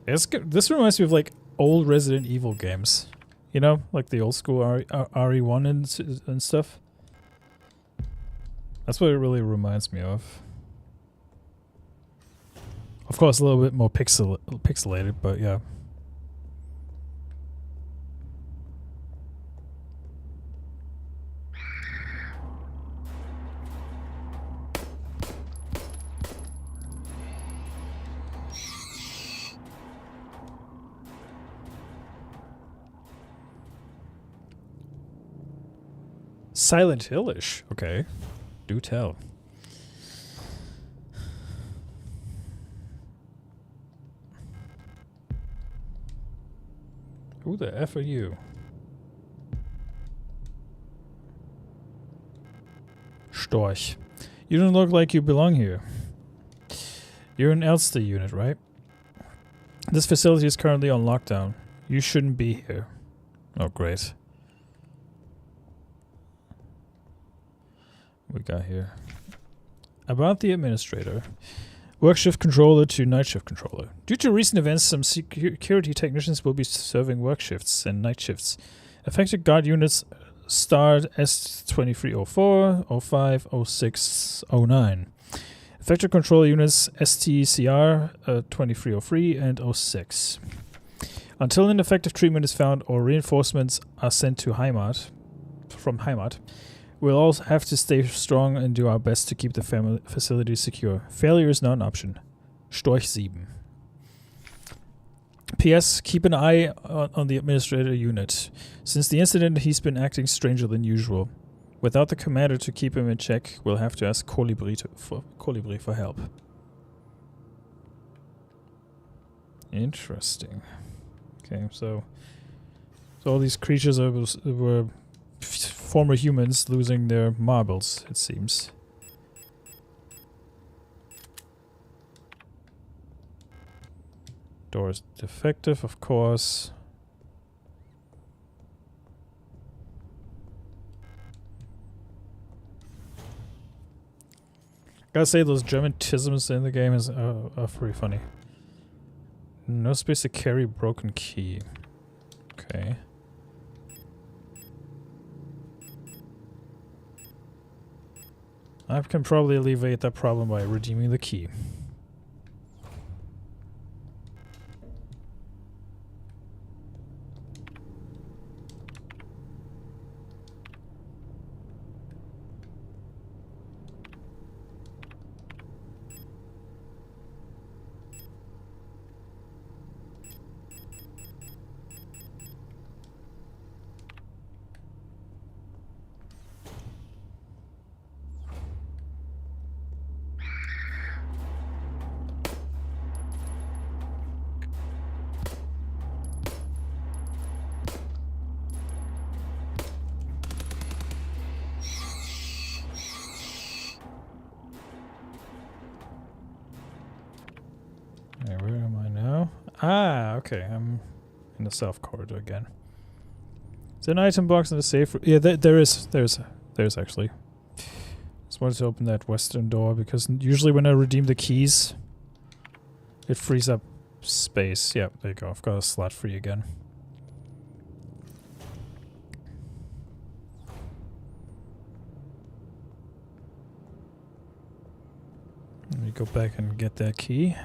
This reminds me of like old Resident Evil games, you know, like the old school RE1 and stuff. That's what it really reminds me of. Of course, a little bit more pixelated, but yeah. Silent Hillish. Okay. Do tell. Who the F are you? Storch. You don't look like you belong here. You're an Elster unit, right? This facility is currently on lockdown. You shouldn't be here. Oh, great. What we got here? About the administrator. Work shift controller to night shift controller. Due to recent events, some security technicians will be serving work shifts and night shifts. Affected guard units start S2304, 05, 06, 09. Affected controller units STCR 2303 and 06. Until an effective treatment is found or reinforcements are sent to Heimat, from Heimat, we'll also have to stay strong and do our best to keep the facility secure. Failure is not an option. Storch 7. P.S. Keep an eye on the administrator unit. Since the incident, he's been acting stranger than usual. Without the commander to keep him in check, we'll have to ask Kolibri for help. Interesting. Okay, so all these creatures were former humans losing their marbles, it seems. Door is defective, of course. Gotta say, those German tisms in the game are pretty funny. No space to carry broken key. Okay. I can probably alleviate that problem by redeeming the key. Okay, where am I now? Ah, okay, I'm in the south corridor again. Is there an item box in the safe? Yeah, there is actually. Just wanted to open that western door because usually when I redeem the keys, it frees up space. Yeah, there you go. I've got a slot free again. Let me go back and get that key.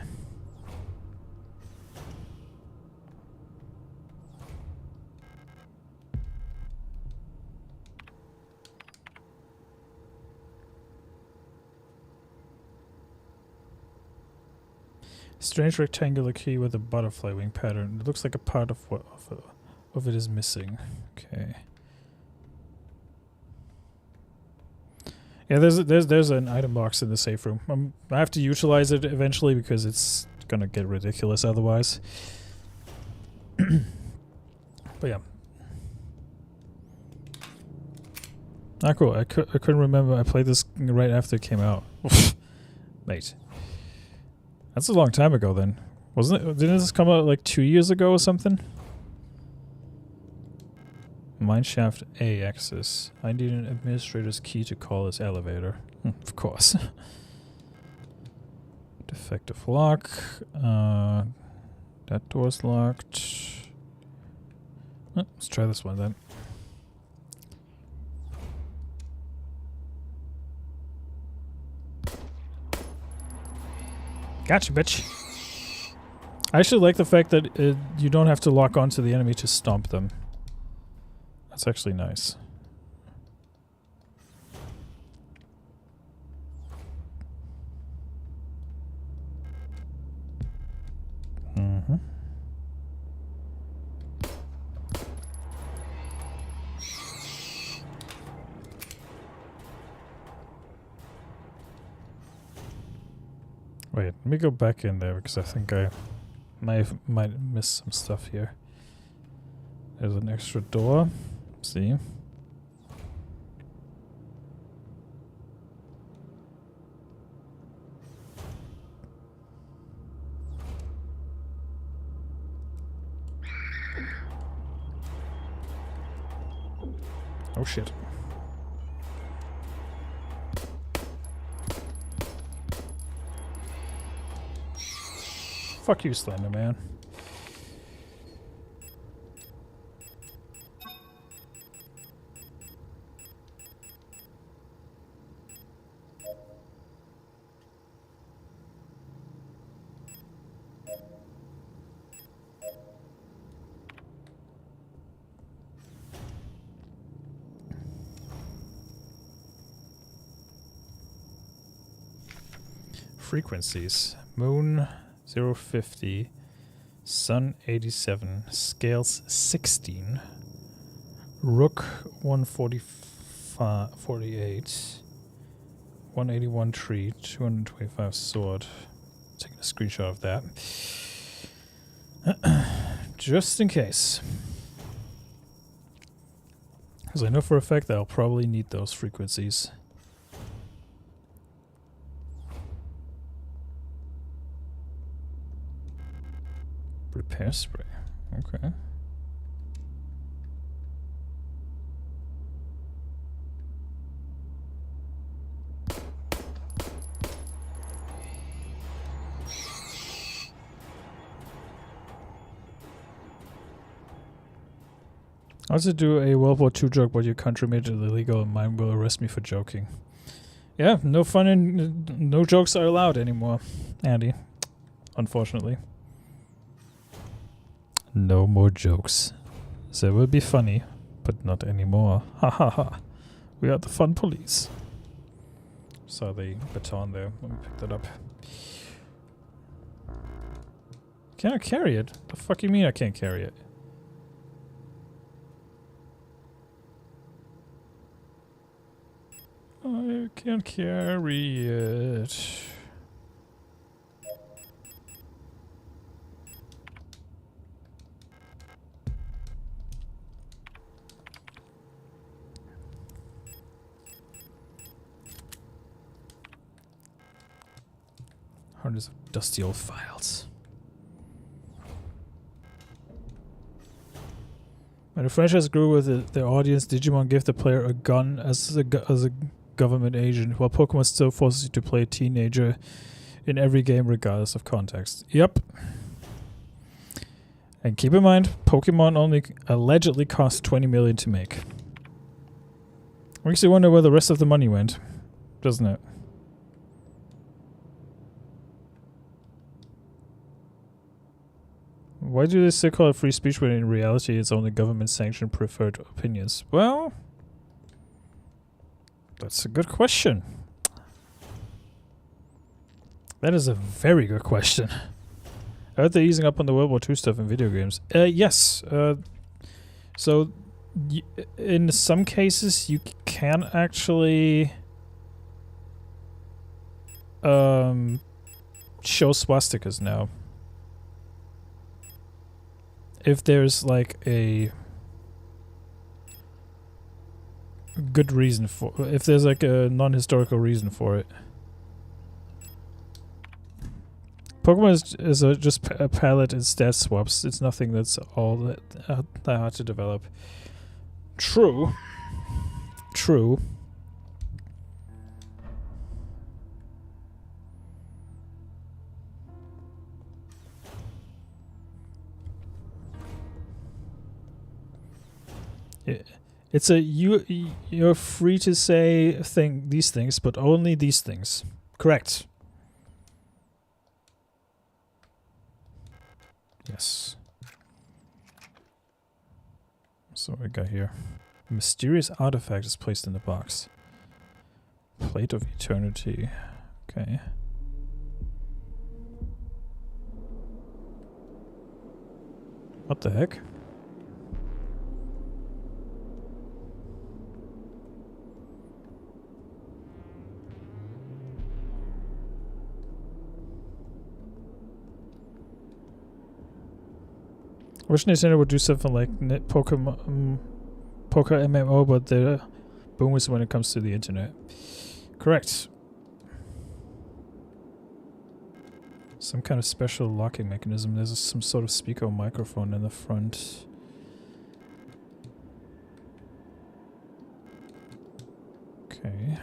Strange rectangular key with a butterfly wing pattern. It looks like a part of it is missing. Okay. Yeah, there's an item box in the safe room. I have to utilize it eventually because it's gonna get ridiculous otherwise. But yeah. Ah, cool. I couldn't remember. I played this right after it came out. Mate. That's a long time ago then. Wasn't it? Didn't this come out like 2 years ago or something? Mineshaft A access. I need an administrator's key to call this elevator. Of course. Defective lock. That door's locked. Let's try this one then. Gotcha, bitch. I actually like the fact that you don't have to lock onto the enemy to stomp them. That's actually nice. Mm-hmm. Wait, let me go back in there because I think I might miss some stuff here. There's an extra door. See? Oh shit. Fuck you, Slender Man. Frequencies. Moon 050, Sun 87, Scales 16, Rook 145, 48, 181 tree, 225 sword. Taking a screenshot of that. Just in case. Because I know for a fact that I'll probably need those frequencies. Repair spray. Okay. I also do a World War II joke, but your country made it illegal and mine will arrest me for joking. Yeah, no fun and no jokes are allowed anymore, Andy. Unfortunately. No more jokes. They will be funny, but not anymore. Ha ha ha. We are the fun police. Saw the baton there. Let me pick that up. Can I carry it? The fuck you mean I can't carry it? I can't carry it. Hundreds of dusty old files. When the franchise grew with their audience, Digimon gave the player a gun as a government agent, while Pokemon still forces you to play a teenager in every game regardless of context. Yep. And keep in mind, Pokemon only allegedly cost 20 million to make. Makes you wonder where the rest of the money went, doesn't it? Why do they still call it free speech when in reality it's only government-sanctioned preferred opinions? Well, that's a good question. That is a very good question. I heard they're easing up on the World War II stuff in video games. Yes. So, in some cases, you can actually show swastikas now. If there's like a good reason for, if there's like a non-historical reason for it. Pokemon is just a palette and stat swaps. It's nothing that's all that hard to develop. True. True. It's a you're free to say these things, but only these things. Correct. Yes. So what we got here. A mysterious artifact is placed in the box. Plate of Eternity. Okay. What the heck? I wish Nintendo would do something like Pokemon, Poker MMO, but the boom is when it comes to the internet. Correct. Some kind of special locking mechanism. There's some sort of speaker or microphone in the front. Okay.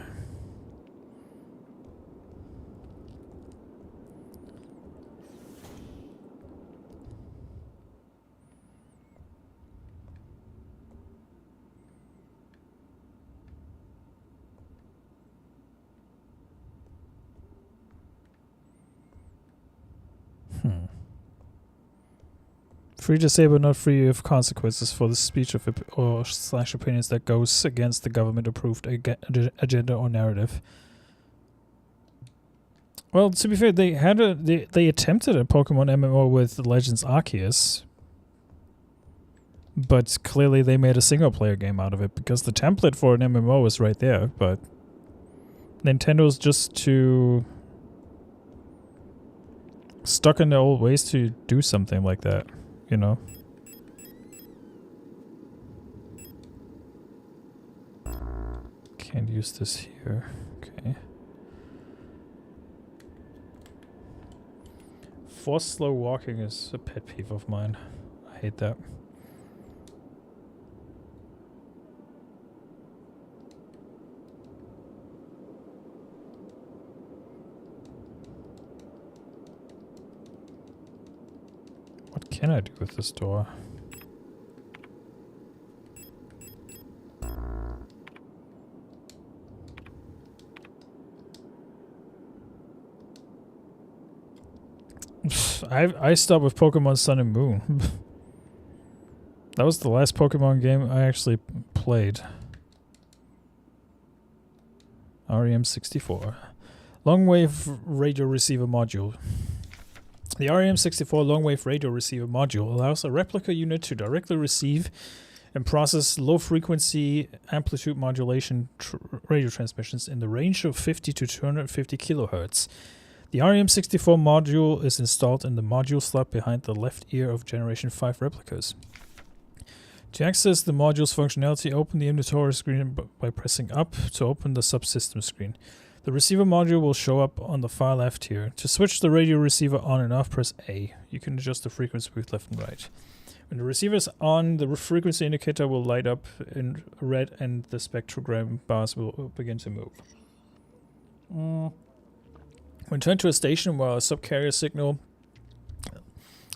Free to say, but not free of consequences for the speech of or slash opinions that goes against the government-approved agenda or narrative. Well, to be fair, they had they attempted a Pokemon MMO with Legends Arceus, but clearly they made a single-player game out of it because the template for an MMO is right there. But Nintendo's just too stuck in their old ways to do something like that. You know. Can't use this here. Okay. Forced slow walking is a pet peeve of mine. I hate that. What can I do with this door? I stopped with Pokemon Sun and Moon. That was the last Pokemon game I actually played. REM64. Long-wave radio receiver module. The REM64 long-wave radio receiver module allows a Replika unit to directly receive and process low-frequency amplitude modulation radio transmissions in the range of 50 to 250 kilohertz. The REM64 module is installed in the module slot behind the left ear of Generation 5 Replikas. To access the module's functionality, open the inventory screen by pressing up to open the subsystem screen. The receiver module will show up on the far left here. To switch the radio receiver on and off, press A. You can adjust the frequency with left and right. When the receiver is on, the frequency indicator will light up in red and the spectrogram bars will begin to move. When turned to a station while a subcarrier signal,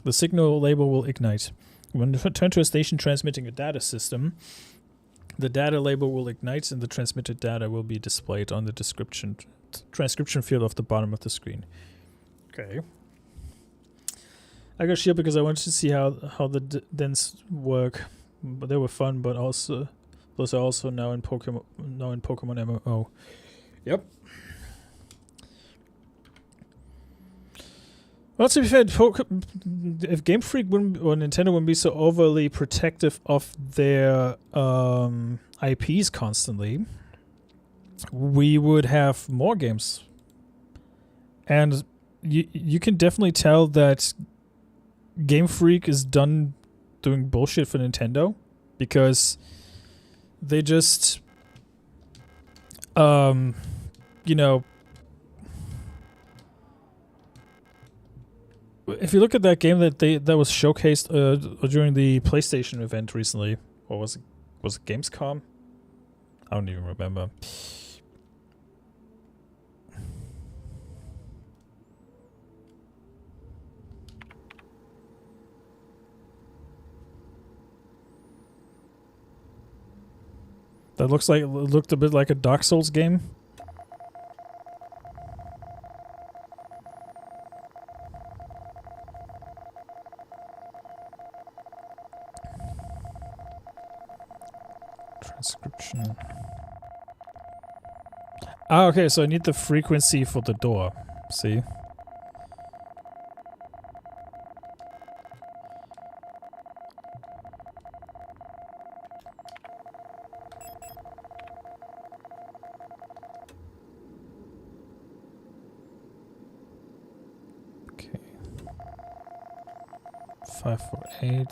the signal label will ignite. When turned to a station transmitting a data system, the data label will ignite and the transmitted data will be displayed on the transcription field of the bottom of the screen. Okay. I got shield because I wanted to see how the dents work. But they were fun, but also those are also now in Pokemon MMO. Yep. Well, to be fair, if Game Freak wouldn't, or Nintendo wouldn't be so overly protective of their IPs constantly, we would have more games. And you can definitely tell that Game Freak is done doing bullshit for Nintendo because they just, you know, if you look at that game that was showcased during the PlayStation event recently, or was it Gamescom? I don't even remember. That looked a bit like a Dark Souls game. Transcription. Ah, okay, so I need the frequency for the door. See? 548.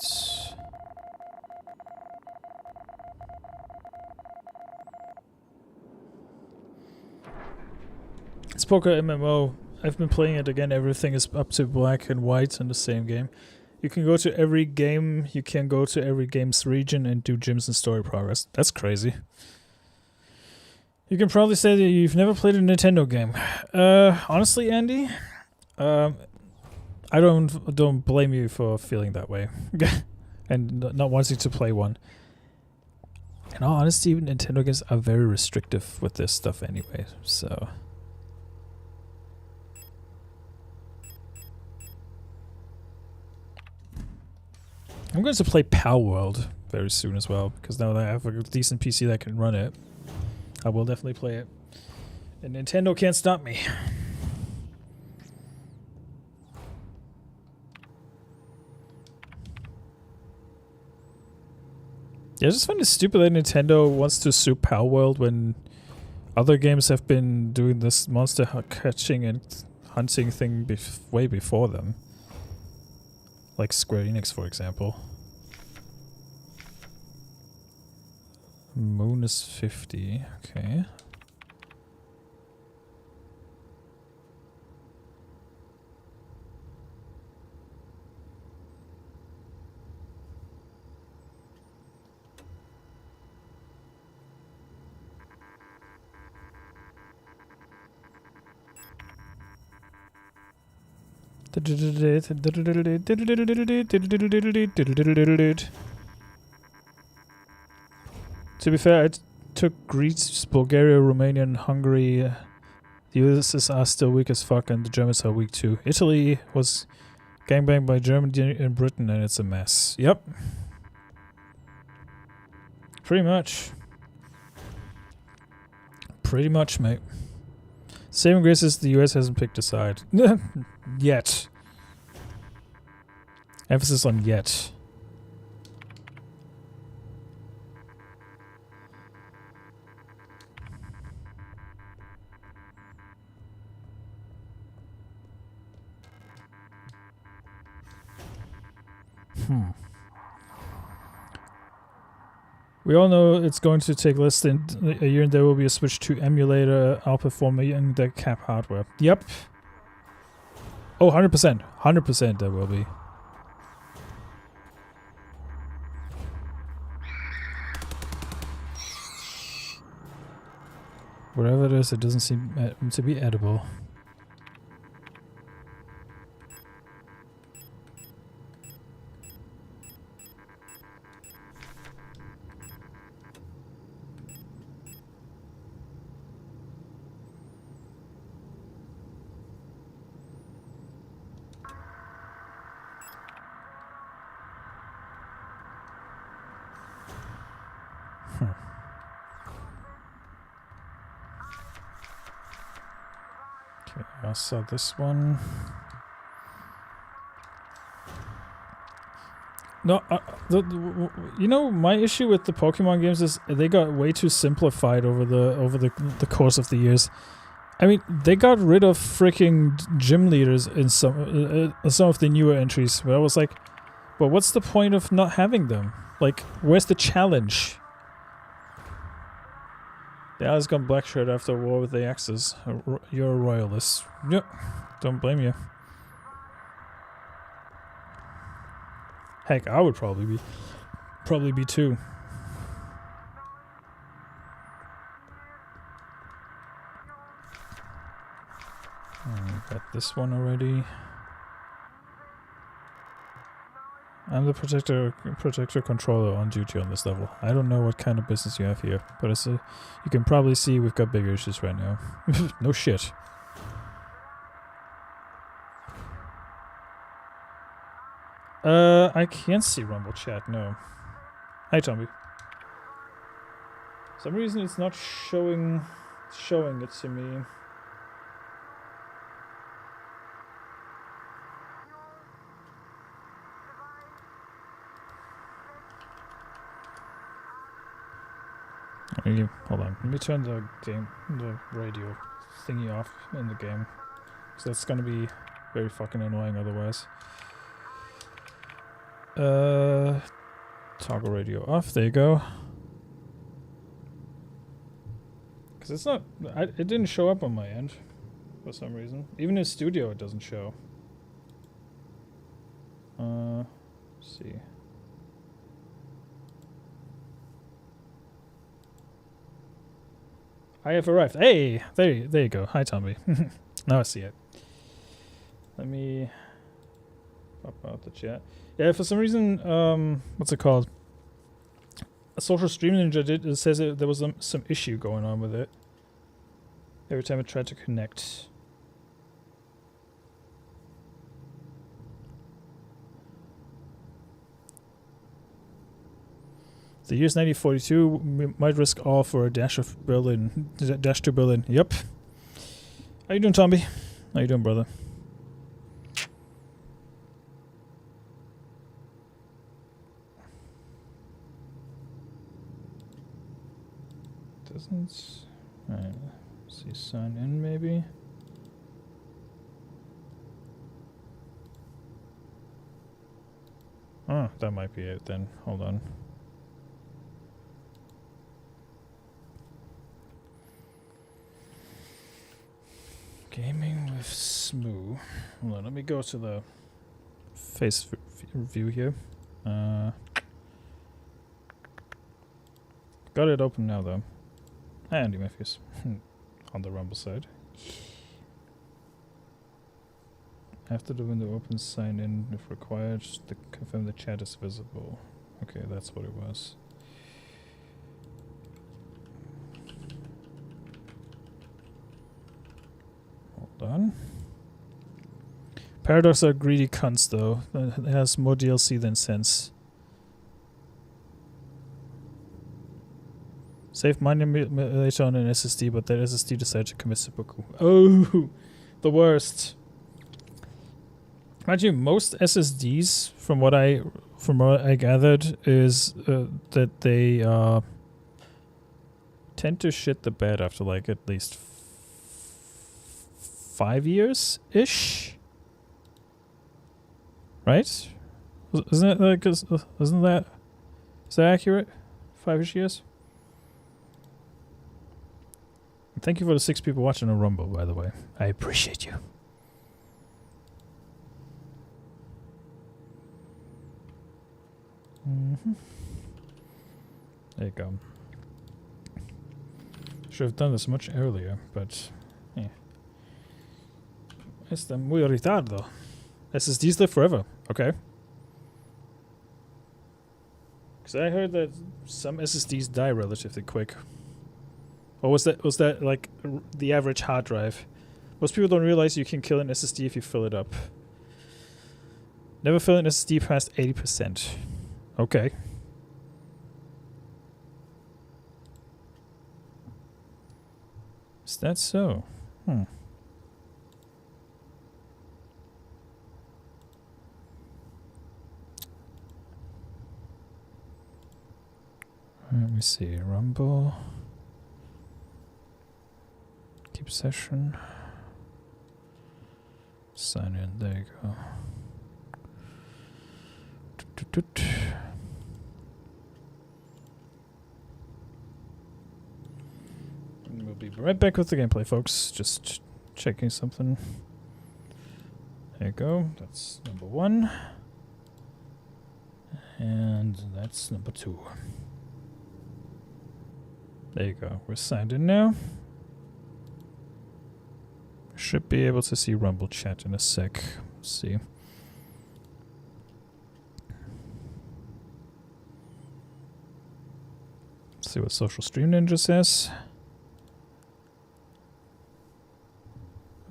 It's poker MMO. I've been playing it again. Everything is up to black and white in the same game. You can go to every game. You can go to every game's region and do gyms and story progress. That's crazy. You can probably say that you've never played a Nintendo game. Honestly, Andy, I don't blame you for feeling that way and not wanting to play one. In all honesty, Nintendo games are very restrictive with this stuff anyway, so... I'm going to play Pal World very soon as well, because now that I have a decent PC that can run it, I will definitely play it. And Nintendo can't stop me. Yeah, I just find it stupid that Nintendo wants to sue Pal World when other games have been doing this monster catching and hunting thing way before them. Like Square Enix, for example. Moon is 50, okay. To be fair, I took Greece, Bulgaria, Romania, and Hungary. The USSR still weak as fuck, and the Germans are weak too. Italy was gangbanged by Germany and Britain, and it's a mess. Yep. Pretty much. Pretty much, mate. Saving grace is the US hasn't picked a side. Yet. Emphasis on yet. We all know it's going to take less than a year and there will be a switch to emulator outperforming the cap hardware. Yep. Oh, 100%. 100% there will be. Whatever it is, it doesn't seem to be edible. Okay, I saw this one. No, you know, my issue with the Pokemon games is they got way too simplified over the course of the years. I mean, they got rid of freaking gym leaders in some of the newer entries. Where I was like, but what's the point of not having them? Like, where's the challenge? The Alice gone black shirt after a war with the Axis. You're a royalist. Yep, don't blame you. Heck, I would probably be too. Got this one already. I'm the protector controller on duty on this level. I don't know what kind of business you have here, but you can probably see we've got bigger issues right now. No shit. I can't see Rumble chat, no. Hi, Tommy. For some reason it's not showing it to me. Hold on, let me turn the radio thingy off in the game. So that's gonna be very fucking annoying otherwise. Toggle radio off. There you go. Because it's not... it didn't show up on my end for some reason. Even in studio it doesn't show. Let's see. I have arrived. Hey! There you go. Hi, Tommy. Now I see it. Let me pop out the chat. Yeah, for some reason, what's it called? A social stream ninja it says there was some issue going on with it. Every time I tried to connect. The year's 1942. We might risk all for a dash of Berlin. Dash to Berlin. Yep. How you doing, Tommy? How you doing, brother? Doesn't... Alright. See, sign in maybe? Oh, that might be it then. Hold on. Gaming with Smoo. Hold on, let me go to the face view here. Got it open now though. Hi, Andy Matthews. On the Rumble side. After the window opens, sign in if required to confirm the chat is visible. Okay, that's what it was. Hold on. Paradox are greedy cunts though. It has more DLC than sense. Saved mine later on an SSD, but that SSD decided to commit seppuku. Oh, the worst. Mind you, most SSDs, from what I gathered, is that they tend to shit the bed after like at least 5 years ish. Right? Isn't that is that accurate? 5-ish years. Thank you for the 6 people watching a Rumble, by the way. I appreciate you. There you go. Should have done this much earlier, but yeah. Está muy retardo. SSDs live forever. Okay. Because I heard that some SSDs die relatively quick. Or was that like the average hard drive? Most people don't realize you can kill an SSD if you fill it up. Never fill an SSD past 80%. Okay. Is that so? Let me see. Rumble. Keep session. Sign in. There you go. And we'll be right back with the gameplay, folks. Just checking something. There you go. That's number 1. And that's number 2. There you go. We're signed in now. Should be able to see Rumble chat in a sec. Let's see. See what Social Stream Ninja says.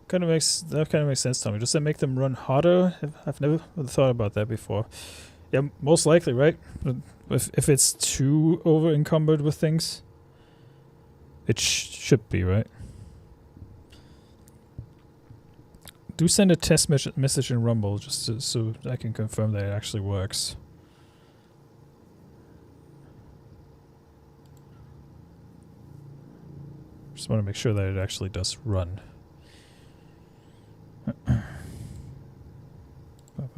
Kind of makes sense, Tommy. Does that make them run harder? I've never thought about that before. Yeah, most likely, right? If it's too over encumbered with things, it should be, right? Do send a test message in Rumble just so I can confirm that it actually works. Just want to make sure that it actually does run. Pop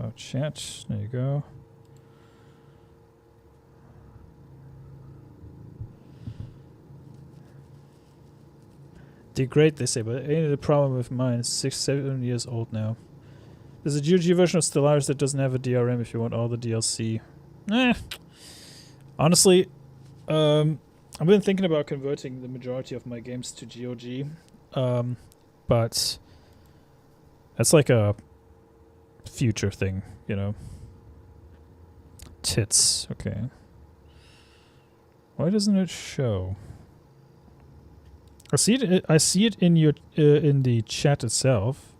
out chat. There you go. Degrade, they say, but ain't it a problem with mine? It's 6-7 years old now. There's a GOG version of Stellaris that doesn't have a DRM if you want all the DLC. Honestly, I've been thinking about converting the majority of my games to GOG, but that's like a future thing, you know. Tits, okay. Why doesn't it show? I see it in your in the chat itself.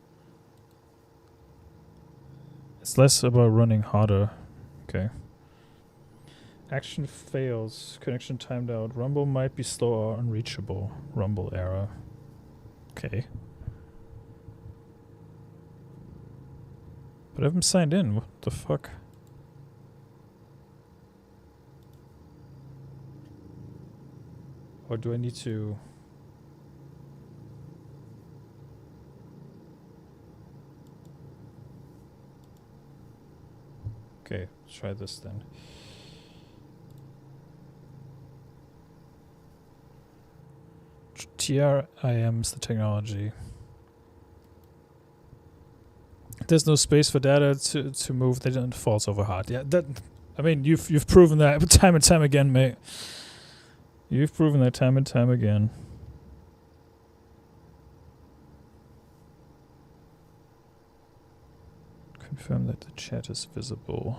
It's less about running harder. Okay. Action fails. Connection timed out. Rumble might be slow or unreachable. Rumble error. Okay. But I haven't signed in. What the fuck? Or do I need to... Okay, let's try this then. TRIM's the technology. There's no space for data to move. They don't false over hard. Yeah, that. I mean, you've proven that time and time again, mate. You've proven that time and time again. Confirm that the chat is visible.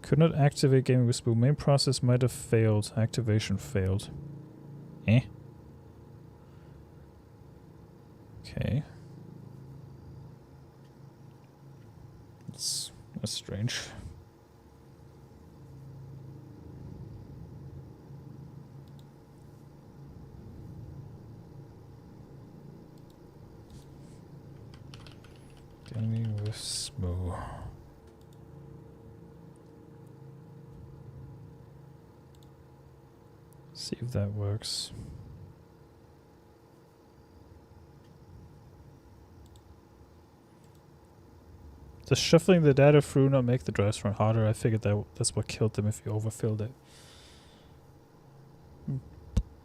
Could not activate gaming with Spoo. Main process might have failed. Activation failed. Eh? Okay. That's strange. Gaming with Spoo. See if that works. Does shuffling the data through not make the drives run harder? I figured that's what killed them if you overfilled it.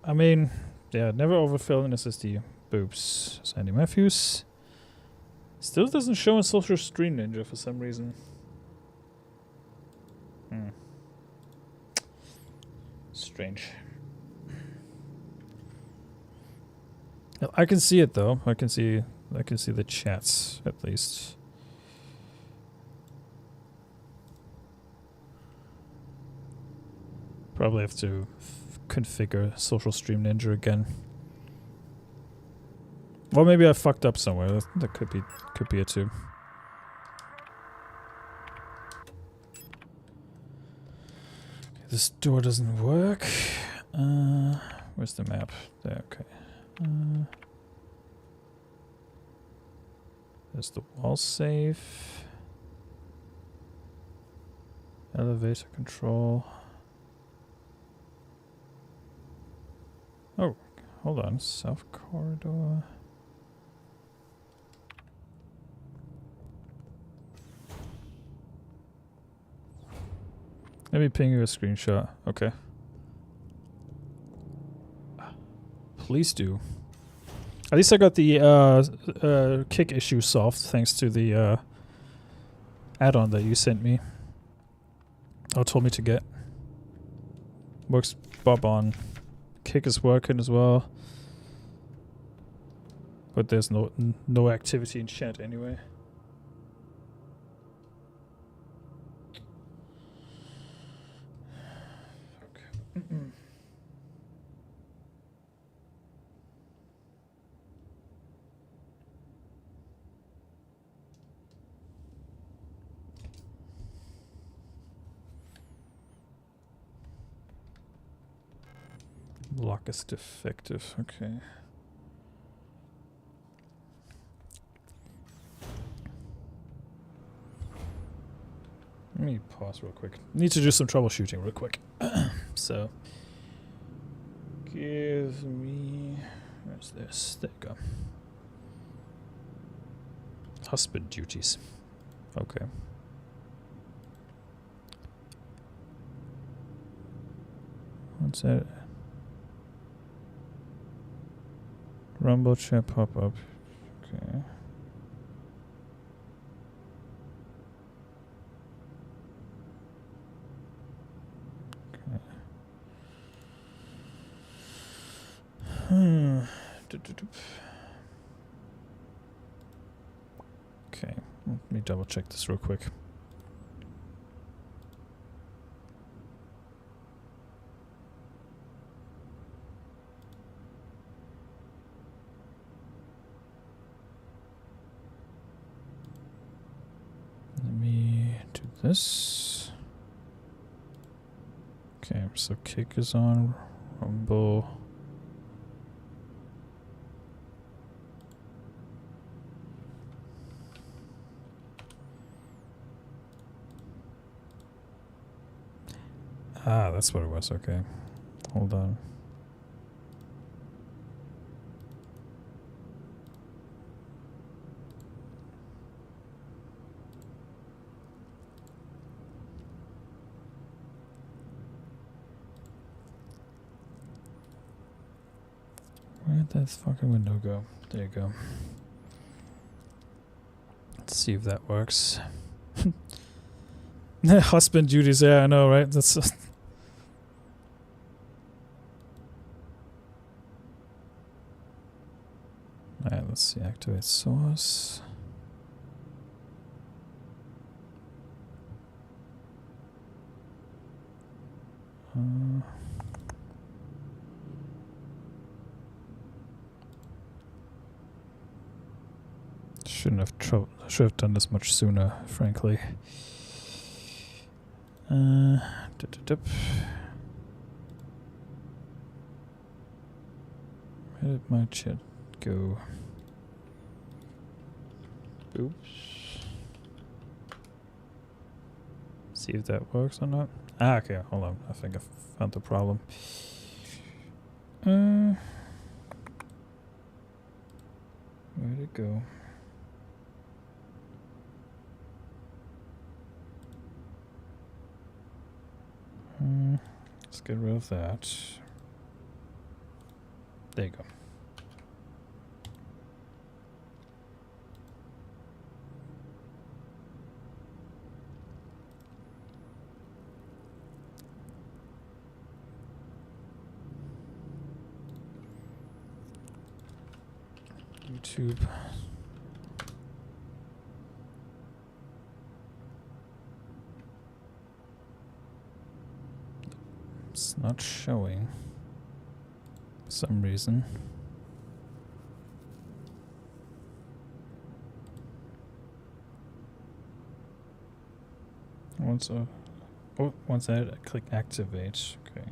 I mean, yeah, never overfill an SSD. Boobs. Sandy Matthews. Still doesn't show in Social Stream Ninja for some reason. Strange. I can see it though. I can see the chats at least. Probably have to configure Social Stream Ninja again. Or maybe I fucked up somewhere. That could be it too. This door doesn't work. Where's the map? There, okay. There's the wall safe. Elevator control. Oh, hold on. South corridor. Let me ping you a screenshot. Okay. Please do. At least I got the kick issue solved thanks to the add-on that you sent me. Or told me to get. Works bob on. Kick is working as well. But there's no activity in chat anyway. Lock is defective, okay. Let me pause real quick. Need to do some troubleshooting real quick. So, give me... Where's this? There you go. Husband duties. Okay. What's that? Rumble chat pop up. Okay. Okay, let me double check this real quick. Let me do this. Okay, so kick is on, Rumble. Ah, that's what it was. Okay. Hold on. Where did that fucking window go? There you go. Let's see if that works. Husband duties, yeah, I know, right? That's Alright, let's see, activate source. Should have done this much sooner, frankly. Where did my chat go? Oops. See if that works or not. Ah, okay, hold on. I think I found the problem. Where'd it go? Let's get rid of that. There you go. YouTube. It's not showing for some reason. Once I click activate, okay.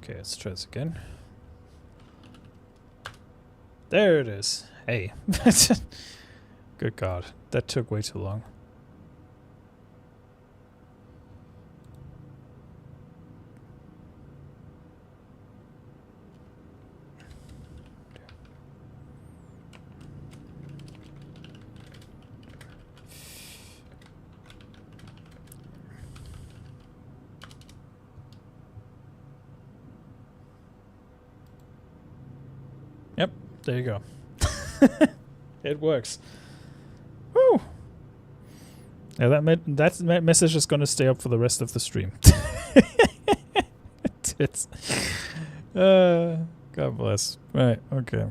Okay, let's try this again. There it is. Hey. Good God. That took way too long. Yep. There you go. It works. Woo! Yeah, that message is gonna stay up for the rest of the stream. Tits. God bless. Right. Okay.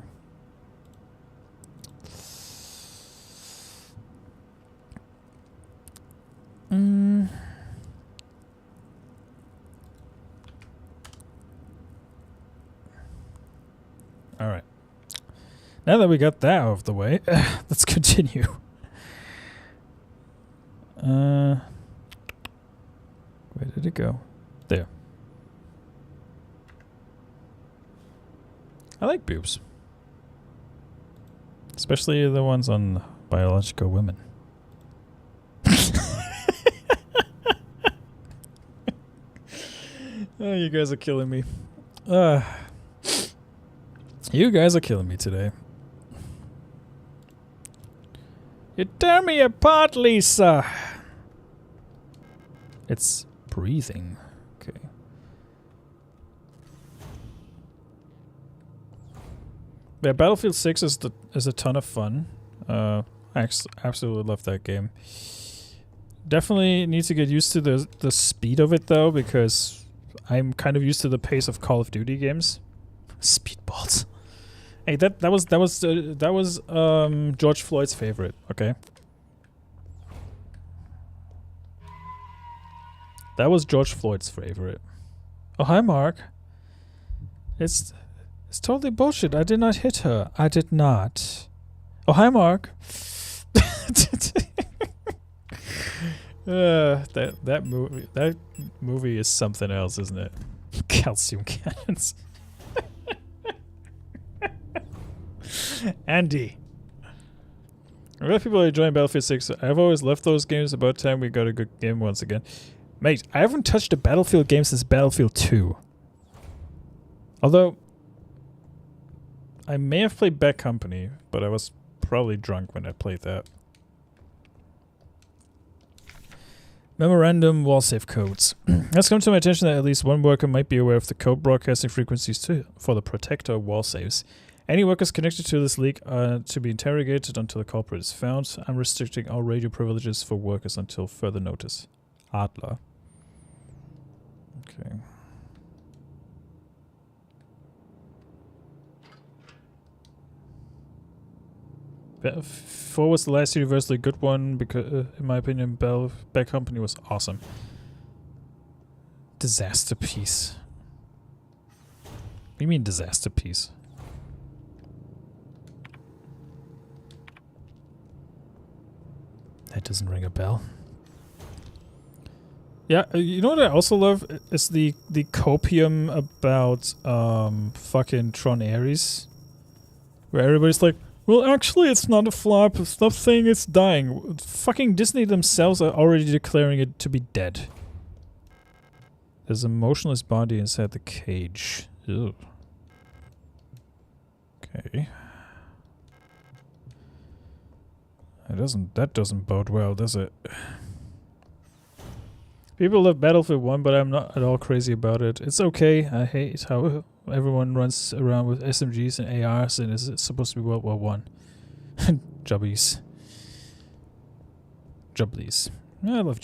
All right. Now that we got that out of the way, let's continue. Where did it go? There. I like boobs. Especially the ones on biological women. Oh, you guys are killing me. You guys are killing me today. You tear me apart, Lisa! It's breathing. Okay. Yeah, Battlefield 6 is a ton of fun. I absolutely love that game. Definitely need to get used to the speed of it though, because I'm kind of used to the pace of Call of Duty games. Speedballs. Hey, that was George Floyd's favorite. Okay. That was George Floyd's favorite. Oh, hi, Mark. It's totally bullshit. I did not hit her. I did not. Oh, hi, Mark. That movie is something else, isn't it? Calcium cannons. Andy. A lot of people are enjoying Battlefield 6. I've always left those games. About time we got a good game once again. Mate, I haven't touched a Battlefield game since Battlefield 2. Although, I may have played Bad Company, but I was probably drunk when I played that. Memorandum wall safe codes. It's come to my attention that at least one worker might be aware of the code broadcasting frequencies for the protector wall saves. Any workers connected to this leak are to be interrogated until the culprit is found. I'm restricting all radio privileges for workers until further notice. Adler. Okay. 4 was the last universally good one because, in my opinion, Bad Company was awesome. Disaster piece. What do you mean disaster piece? That doesn't ring a bell. Yeah, you know what I also love is the copium about fucking Tron Ares, where everybody's like, well, actually, it's not a flop. Stop saying it's dying. Fucking Disney themselves are already declaring it to be dead. There's a motionless body inside the cage. Ew. Okay. That doesn't bode well, does it? People love Battlefield 1, but I'm not at all crazy about it. It's okay. I hate how everyone runs around with SMGs and ARs and it's supposed to be World War 1. Jubbies. Jubblies. Yeah, I love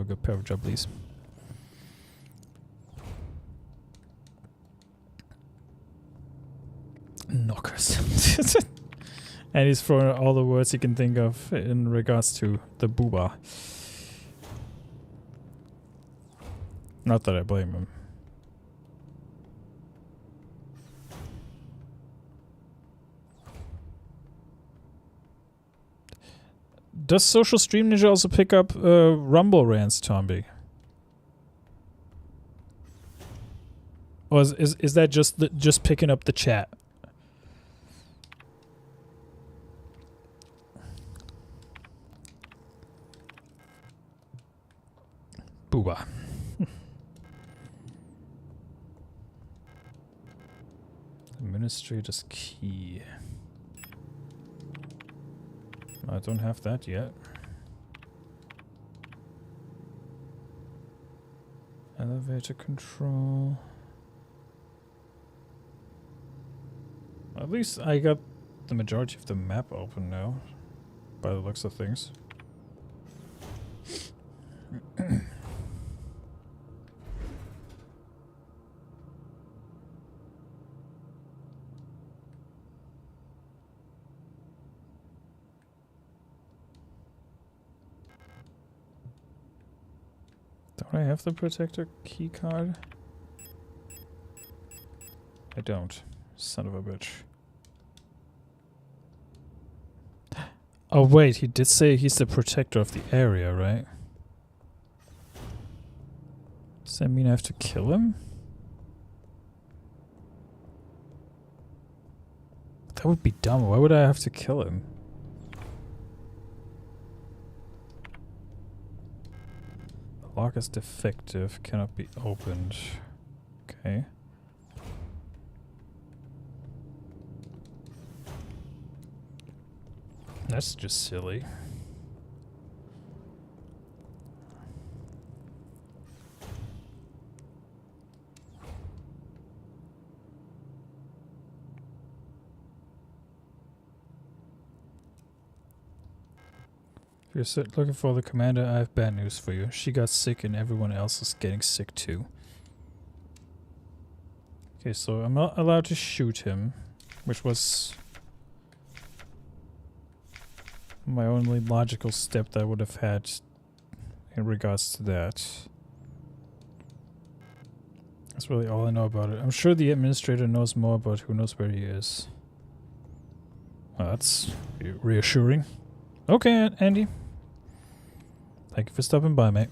a good pair of Jubblies. Knockers. And he's throwing out all the words he can think of in regards to the booba. Not that I blame him. Does Social Stream Ninja also pick up Rumble rants, Tomby? Or is that just picking up the chat? Booba. Administrator's key. I don't have that yet. Elevator control. At least I got the majority of the map open now, by the looks of things. Don't I have the protector key card? I don't. Son of a bitch. Oh wait, he did say he's the protector of the area, right? Does that mean I have to kill him? That would be dumb. Why would I have to kill him? The lock is defective, cannot be opened. Okay. That's just silly. If you're looking for the commander, I have bad news for you. She got sick and everyone else is getting sick too. Okay, so I'm not allowed to shoot him, which was my only logical step that I would have had in regards to that. That's really all I know about it. I'm sure the administrator knows more about who knows where he is. Well, that's reassuring. Okay, Andy. Thank you for stopping by, mate.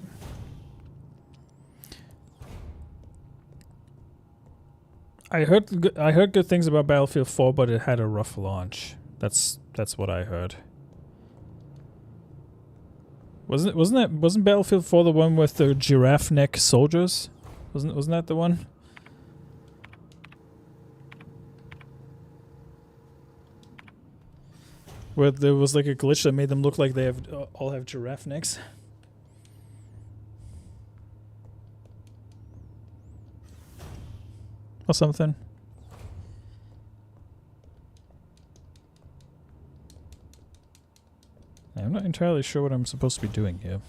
I heard good things about Battlefield 4, but it had a rough launch. That's what I heard. Wasn't Battlefield 4 the one with the giraffe neck soldiers? Wasn't that the one? Where there was like a glitch that made them look like they all have giraffe necks. Or something. I'm not entirely sure what I'm supposed to be doing here.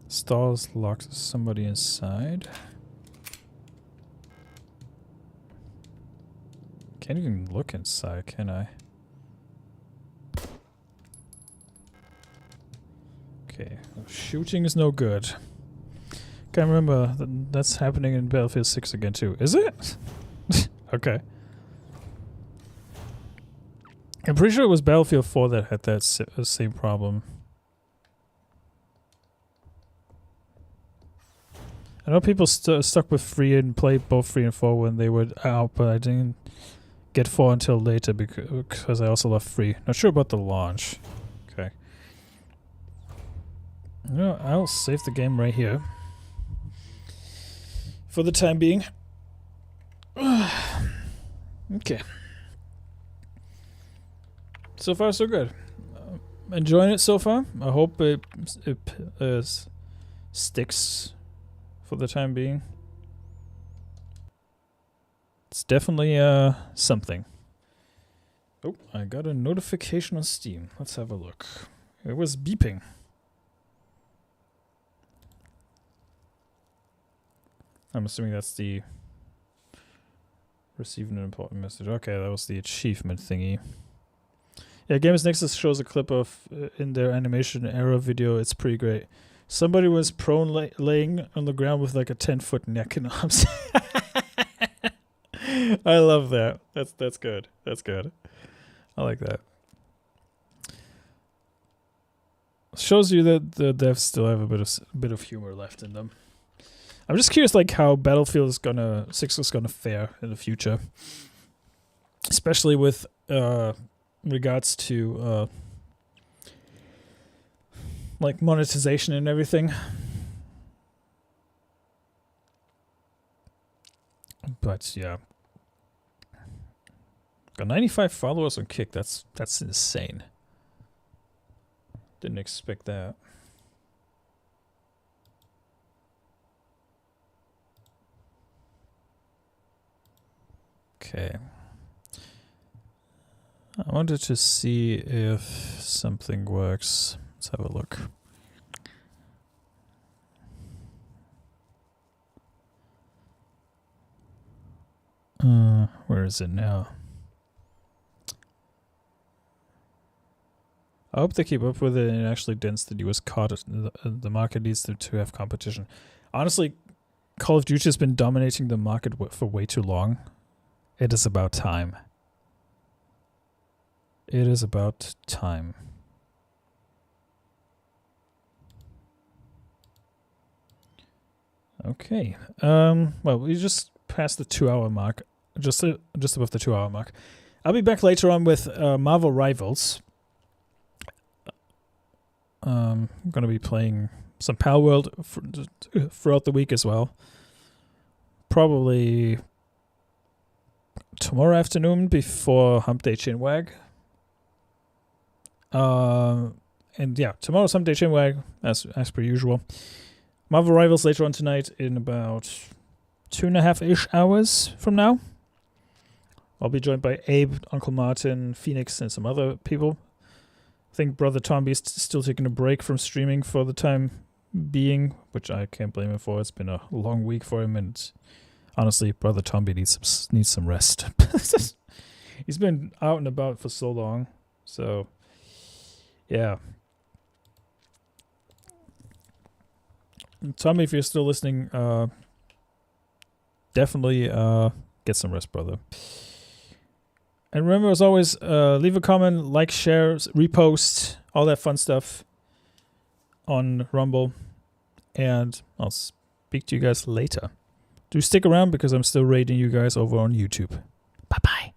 Stalls locks somebody inside. Can't even look inside, can I? Okay, shooting is no good. Can't remember that's happening in Battlefield 6 again too. Is it? Okay. I'm pretty sure it was Battlefield 4 that had that same problem. I know people stuck with 3 and played both 3 and 4 when they were out, but I didn't get 4 until later because I also love 3. Not sure about the launch. Okay. No, I'll save the game right here. For the time being. Okay. So far, so good. Enjoying it so far. I hope it sticks for the time being. It's definitely something. Oh, I got a notification on Steam. Let's have a look. It was beeping. I'm assuming that's the receiving an important message. Okay, that was the achievement thingy. Yeah, Games Nexus shows a clip of in their animation error video. It's pretty great. Somebody was prone laying on the ground with like a 10-foot neck and arms. I love that. That's good. That's good. I like that. Shows you that the devs still have a bit of humor left in them. I'm just curious, like how Battlefield 6 is gonna fare in the future, especially with regards to like monetization and everything. But yeah, got 95 followers on Kick. That's insane. Didn't expect that. Okay. I wanted to see if something works. Let's have a look. Where is it now? I hope they keep up with it and it actually dents the US COD. The market needs to have competition. Honestly, Call of Duty has been dominating the market for way too long. It is about time. It is about time. Okay. Well, we just passed the 2-hour mark. Just above the 2-hour mark. I'll be back later on with Marvel Rivals. I'm going to be playing some Palworld throughout the week as well. probably tomorrow afternoon before Hump Day Chinwag. And yeah, tomorrow's Hump Day Chinwag as per usual. Marvel Rivals later on tonight in about 2.5-ish hours from now. I'll be joined by Abe, Uncle Martin, Phoenix, and some other people. I think Brother Tomby is still taking a break from streaming for the time being, which I can't blame him for. It's been a long week for him, and honestly, Brother Tomby needs some rest. He's been out and about for so long, so yeah. Tommy, if you're still listening, definitely get some rest, brother. And remember, as always, leave a comment, like, share, repost, all that fun stuff on Rumble. And I'll speak to you guys later. Do stick around because I'm still rating you guys over on YouTube. Bye-bye.